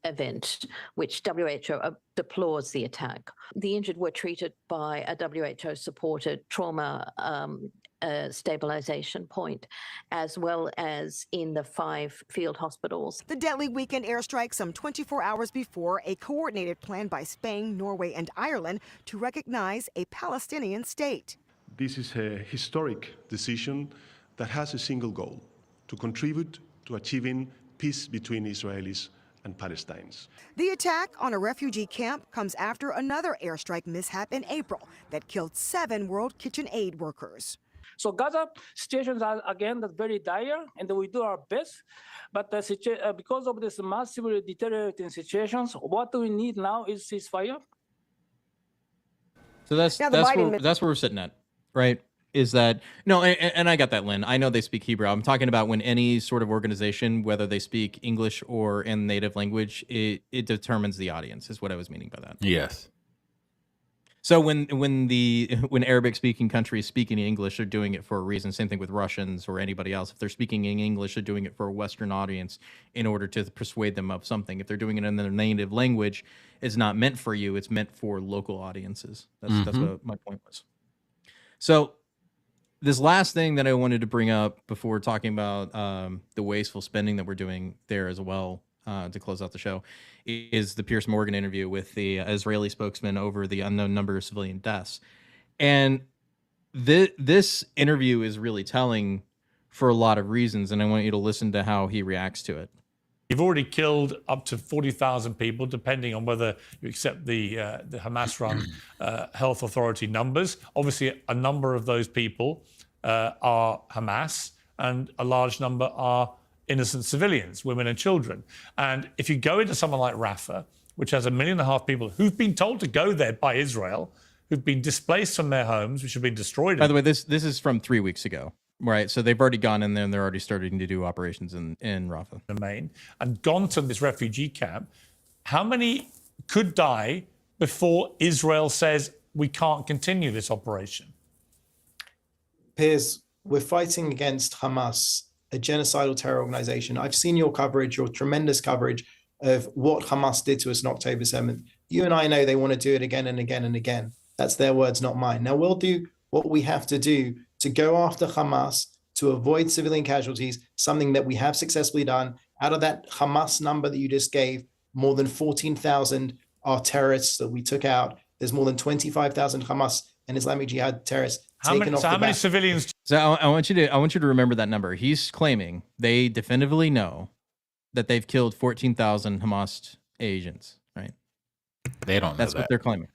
Speaker 17: event, which WHO deplores the attack. The injured were treated by a WHO-supported trauma stabilization point, as well as in the 5 field hospitals.
Speaker 15: The deadly weekend airstrike some 24 hours before a coordinated plan by Spain, Norway, and Ireland to recognize a Palestinian state.
Speaker 18: This is a historic decision that has a single goal: to contribute to achieving peace between Israelis and Palestinians.
Speaker 15: The attack on a refugee camp comes after another airstrike mishap in April that killed 7 World Kitchen Aid workers.
Speaker 12: So Gaza situations are again very dire, and we do our best. But because of this massively deteriorating situations, what we need now is ceasefire.
Speaker 2: So that's where we're sitting at, right? Is that no? And I got that, Lynn. I know they speak Hebrew. I'm talking about when any sort of organization, whether they speak English or in native language, it determines the audience. Is what I was meaning by that.
Speaker 3: Yes.
Speaker 2: So when Arabic-speaking countries speaking English, they're doing it for a reason. Same thing with Russians or anybody else. If they're speaking in English, they're doing it for a Western audience in order to persuade them of something. If they're doing it in their native language, it's not meant for you. It's meant for local audiences. That's what my point was. So this last thing that I wanted to bring up before talking about the wasteful spending that we're doing there as well, to close out the show, is the Piers Morgan interview with the Israeli spokesman over the unknown number of civilian deaths. And this interview is really telling for a lot of reasons, and I want you to listen to how he reacts to it.
Speaker 19: You've already killed up to 40,000 people, depending on whether you accept the Hamas-run health authority numbers. Obviously, a number of those people are Hamas, and a large number are innocent civilians, women and children. And if you go into someone like Rafah, which has 1.5 million people who've been told to go there by Israel, who've been displaced from their homes, which have been destroyed.
Speaker 2: By the way, this is from 3 weeks ago. Right, so they've already gone in there and they're already starting to do operations in Rafah.
Speaker 19: Domain and gone to this refugee camp. How many could die before Israel says we can't continue this operation?
Speaker 20: Piers, we're fighting against Hamas, a genocidal terror organization. I've seen your coverage, your tremendous coverage of what Hamas did to us on October 7th. You and I know they want to do it again and again and again. That's their words, not mine. Now, we'll do what we have to do to go after Hamas, to avoid civilian casualties, something that we have successfully done. Out of that Hamas number that you just gave, more than 14,000 are terrorists that we took out. There's more than 25,000 Hamas and Islamic Jihad terrorists taken off the
Speaker 19: how many
Speaker 20: back.
Speaker 19: civilians?
Speaker 2: So I want you to remember that number. He's claiming they definitively know that they've killed 14,000 Hamas agents. Right?
Speaker 3: They don't know
Speaker 2: That's
Speaker 3: that.
Speaker 2: what they're claiming.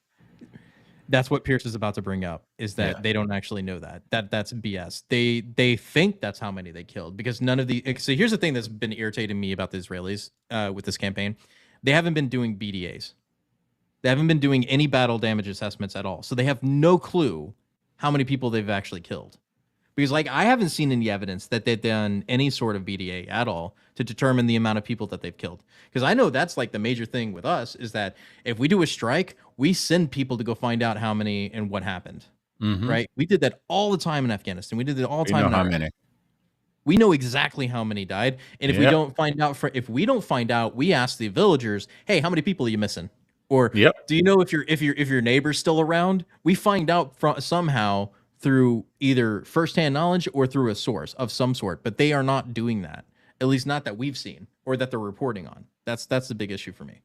Speaker 2: That's what Pierce is about to bring up, is that they don't actually know that. That's BS. They think that's how many they killed, because none of the... So here's the thing that's been irritating me about the Israelis with this campaign. They haven't been doing BDAs. They haven't been doing any battle damage assessments at all. So they have no clue how many people they've actually killed. Because like I haven't seen any evidence that they've done any sort of BDA at all to determine the amount of people that they've killed. Because I know that's like the major thing with us, is that if we do a strike, we send people to go find out how many and what happened. Right? We did that all the time in Afghanistan. We did it all the time.
Speaker 3: We know how many.
Speaker 2: We know exactly how many died. And if we don't find out, we ask the villagers, "Hey, how many people are you missing?" Or do you know if your neighbor's still around? We find out somehow through either firsthand knowledge or through a source of some sort, but they are not doing that. At least not that we've seen or that they're reporting on. That's the big issue for me.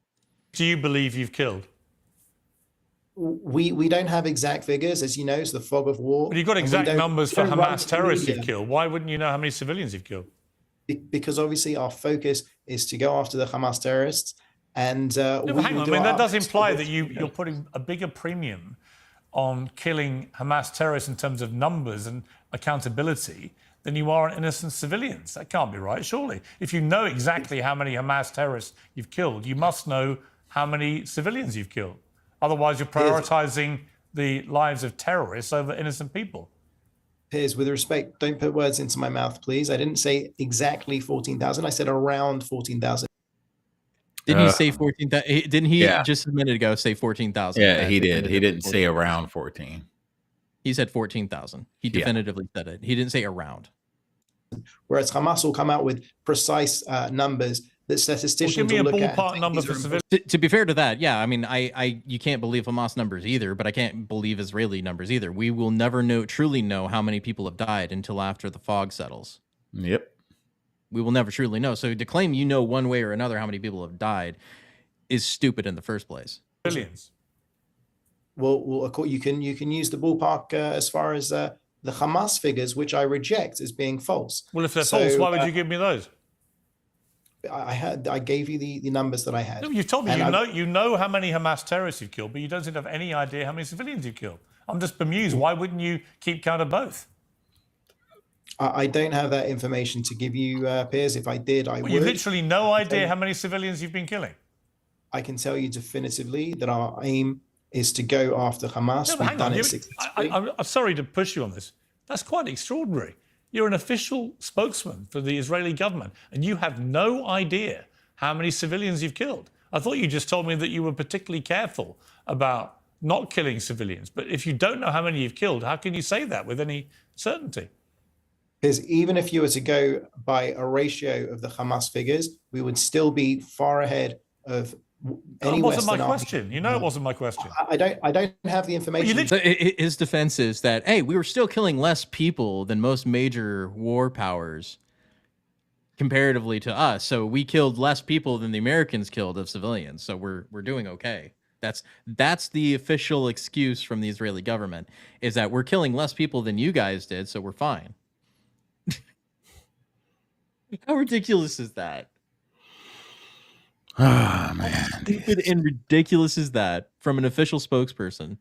Speaker 19: Do you believe you've killed?
Speaker 20: We don't have exact figures, as you know, it's the fog of war.
Speaker 19: But you've got exact numbers for Hamas terrorists you've killed. Why wouldn't you know how many civilians you've killed?
Speaker 20: Because obviously our focus is to go after the Hamas terrorists. And
Speaker 19: hang on, I mean, that does imply that you're putting a bigger premium on killing Hamas terrorists in terms of numbers and accountability than you are on innocent civilians. That can't be right, surely. If you know exactly how many Hamas terrorists you've killed, you must know how many civilians you've killed. Otherwise, you're prioritizing the lives of terrorists over innocent people.
Speaker 20: Piers, with respect, don't put words into my mouth, please. I didn't say exactly 14,000. I said around 14,000.
Speaker 2: Didn't he say 14,000? Didn't he just a minute ago say 14,000?
Speaker 3: Yeah, he did. He didn't say around 14.
Speaker 2: He said 14,000. He definitively said it. He didn't say around.
Speaker 20: Whereas Hamas will come out with precise numbers that statisticians will look at.
Speaker 19: Give me a ballpark number for civilians.
Speaker 2: To be fair to that, yeah, I mean, you can't believe Hamas numbers either, but I can't believe Israeli numbers either. We will never truly know how many people have died until after the fog settles.
Speaker 3: Yep.
Speaker 2: We will never truly know. So to claim you know one way or another how many people have died is stupid in the first place.
Speaker 19: Billions.
Speaker 20: Well, you can use the ballpark as far as the Hamas figures, which I reject as being false.
Speaker 19: Well, if they're false, why would you give me those?
Speaker 20: I gave you the numbers that I had.
Speaker 19: No, you've told me you know how many Hamas terrorists you've killed, but you don't seem to have any idea how many civilians you've killed. I'm just bemused. Why wouldn't you keep count of both?
Speaker 20: I don't have that information to give you, Piers. If I did, I would.
Speaker 19: You literally no idea how many civilians you've been killing.
Speaker 20: I can tell you definitively that our aim is to go after Hamas.
Speaker 19: No, hang on. I'm sorry to push you on this. That's quite extraordinary. You're an official spokesman for the Israeli government, and you have no idea how many civilians you've killed. I thought you just told me that you were particularly careful about not killing civilians. But if you don't know how many you've killed, how can you say that with any certainty?
Speaker 20: Because even if you were to go by a ratio of the Hamas figures, we would still be far ahead of any Western army.
Speaker 19: That wasn't my question. You know it wasn't my question.
Speaker 20: I don't have the information.
Speaker 2: His defense is that, hey, we were still killing less people than most major war powers comparatively to us. So we killed less people than the Americans killed of civilians. So we're doing okay. That's the official excuse from the Israeli government, is that we're killing less people than you guys did, so we're fine. How ridiculous is that?
Speaker 3: Oh man,
Speaker 2: how stupid and ridiculous is that from an official spokesperson?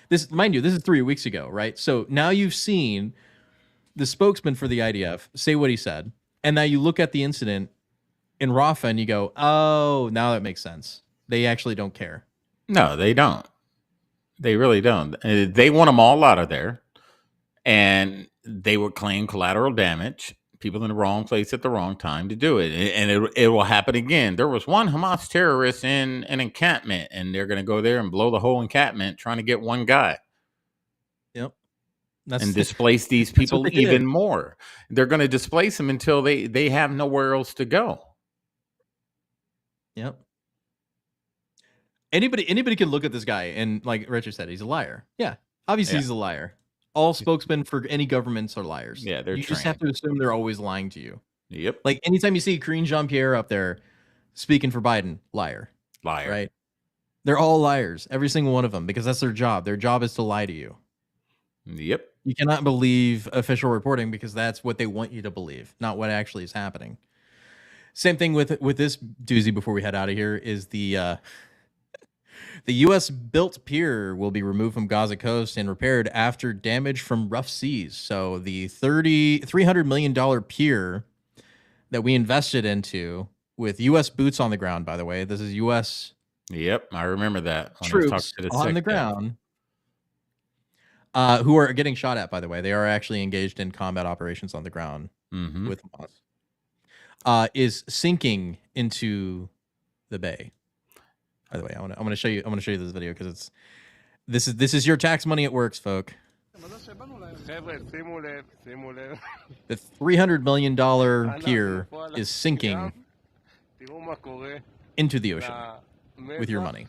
Speaker 2: This, mind you, this is 3 weeks ago, right? So now you've seen the spokesman for the IDF say what he said, and now you look at the incident in Rafah and you go, oh, now that makes sense. They actually don't care.
Speaker 3: No, they don't. They really don't. They want them all out of there, and they would claim collateral damage, people in the wrong place at the wrong time to do it. And it will happen again. There was one Hamas terrorist in an encampment, and they're going to go there and blow the whole encampment trying to get one guy.
Speaker 2: Yep.
Speaker 3: And displace these people even more. They're going to displace them until they have nowhere else to go.
Speaker 2: Yep. Anybody can look at this guy and, like Richard said, he's a liar. Yeah, obviously he's a liar. All spokesmen for any governments are liars.
Speaker 3: Yeah, they're
Speaker 2: you just have to assume they're always lying to you.
Speaker 3: Yep.
Speaker 2: Like anytime you see Karine Jean-Pierre up there speaking for Biden, liar. Right? They're all liars, every single one of them, because that's their job. Their job is to lie to you.
Speaker 3: Yep.
Speaker 2: You cannot believe official reporting because that's what they want you to believe, not what actually is happening. Same thing with this doozy before we head out of here is the U.S.-built pier will be removed from Gaza coast and repaired after damage from rough seas. So the $300 million pier that we invested into with U.S. boots on the ground, by the way, this is U.S.
Speaker 3: Yep, I remember that.
Speaker 2: Troops on the ground who are getting shot at, by the way. They are actually engaged in combat operations on the ground with Hamas. Is sinking into the bay. By the way, I'm going to show you this video because this is your tax money at works, folk. The $300 million pier is sinking into the ocean with your money.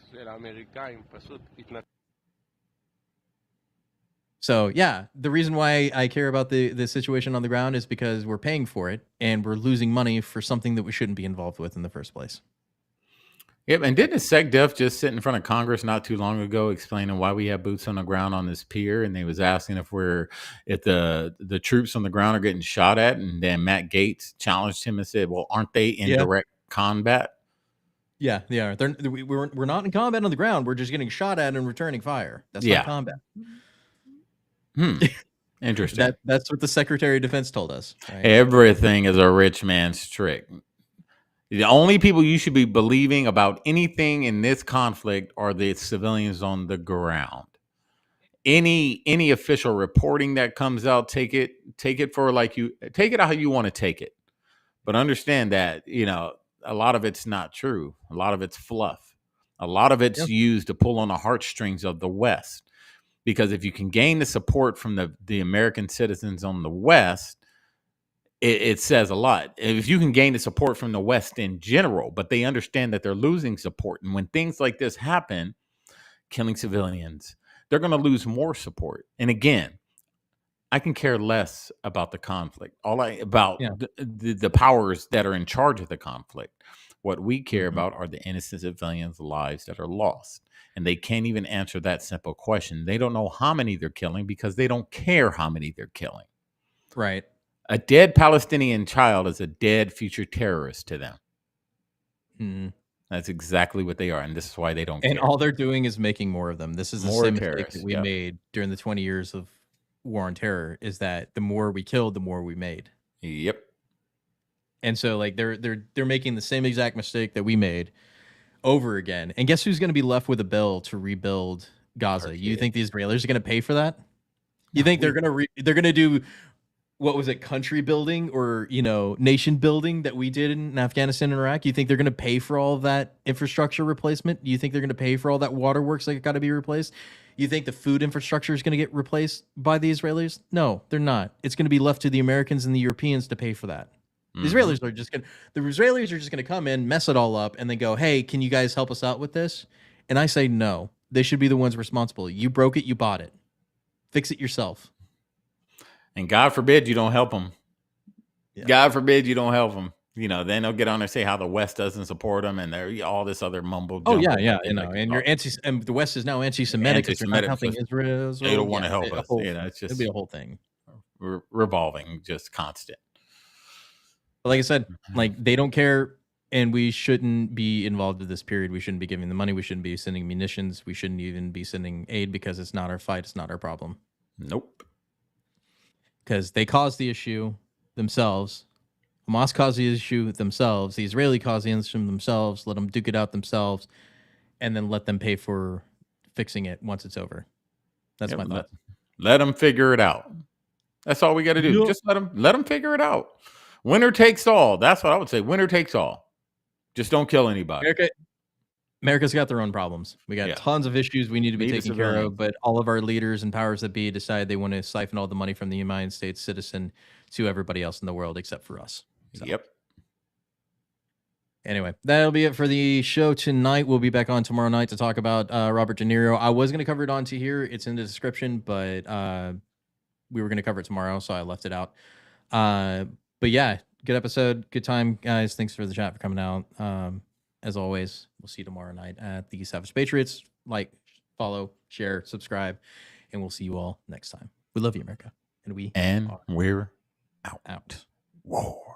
Speaker 2: So yeah, the reason why I care about the situation on the ground is because we're paying for it and we're losing money for something that we shouldn't be involved with in the first place.
Speaker 3: Yep, and didn't SecDef just sit in front of Congress not too long ago explaining why we have boots on the ground on this pier? And they was asking if the troops on the ground are getting shot at, and then Matt Gaetz challenged him and said, "Well, aren't they in direct combat?"
Speaker 2: Yeah, they are. We're not in combat on the ground. We're just getting shot at and returning fire. That's not combat.
Speaker 3: Interesting.
Speaker 2: That's what the Secretary of Defense told us. Right?
Speaker 3: Everything is a rich man's trick. The only people you should be believing about anything in this conflict are the civilians on the ground. Any official reporting that comes out, take it for take it how you want to take it. But understand that, a lot of it's not true. A lot of it's fluff. A lot of it's used to pull on the heartstrings of the West. Because if you can gain the support from the American citizens on the West, it says a lot. If you can gain the support from the West in general, but they understand that they're losing support. And when things like this happen, killing civilians, they're going to lose more support. And again, I can care less about the conflict, the powers that are in charge of the conflict. What we care about are the innocent civilians' lives that are lost. And they can't even answer that simple question. They don't know how many they're killing because they don't care how many they're killing.
Speaker 2: Right.
Speaker 3: A dead Palestinian child is a dead future terrorist to them. That's exactly what they are, and this is why they don't care.
Speaker 2: And all they're doing is making more of them. This is the same mistake that we made during the 20 years of war on terror, is that the more we killed, the more we made.
Speaker 3: Yep.
Speaker 2: And so like they're making the same exact mistake that we made over again. And guess who's going to be left with a bill to rebuild Gaza? You think the Israelis are going to pay for that? You think they're going to do, what was it, country building or, nation building that we did in Afghanistan and Iraq? You think they're going to pay for all of that infrastructure replacement? You think they're going to pay for all that waterworks that got to be replaced? You think the food infrastructure is going to get replaced by the Israelis? No, they're not. It's going to be left to the Americans and the Europeans to pay for that. The Israelis are just going to come in, mess it all up, and then go, "Hey, can you guys help us out with this?" And I say no. They should be the ones responsible. You broke it, you bought it. Fix it yourself.
Speaker 3: And God forbid you don't help them. Yeah. God forbid you don't help them. You know, then they'll get on and say how the West doesn't support them, and they're all this other mumble.
Speaker 2: Oh yeah,
Speaker 3: jumble
Speaker 2: yeah,
Speaker 3: that they
Speaker 2: you know,
Speaker 3: like to
Speaker 2: and
Speaker 3: talk.
Speaker 2: and the West is now anti-Semitic because they're not helping Israel.
Speaker 3: They don't want to help us.
Speaker 2: Whole,
Speaker 3: You know, it's
Speaker 2: it'll
Speaker 3: just
Speaker 2: be a whole thing.
Speaker 3: Revolving, just constant.
Speaker 2: But like I said, like they don't care, and we shouldn't be involved in this period. We shouldn't be giving the money. We shouldn't be sending munitions. We shouldn't even be sending aid because it's not our fight. It's not our problem.
Speaker 3: Nope.
Speaker 2: Because they caused the issue themselves. Hamas caused the issue themselves. The Israeli caused the issue themselves. Let them duke it out themselves, and then let them pay for fixing it once it's over. That's my thought.
Speaker 3: Let them figure it out. That's all we got to do. Just let them figure it out. Winner takes all. That's what I would say. Winner takes all. Just don't kill anybody.
Speaker 2: America's got their own problems. We got tons of issues we need to be taking care of, but all of our leaders and powers that be decide they want to siphon all the money from the United States citizen to everybody else in the world except for us. So.
Speaker 3: Yep.
Speaker 2: Anyway, that'll be it for the show tonight. We'll be back on tomorrow night to talk about Robert De Niro. I was going to cover it onto here. It's in the description, but we were going to cover it tomorrow, so I left it out. But yeah, good episode. Good time, guys. Thanks for the chat for coming out. As always, we'll see you tomorrow night at the Savage Patriots. Like, follow, share, subscribe, and we'll see you all next time. We love you, America. And we're
Speaker 3: out.
Speaker 2: War.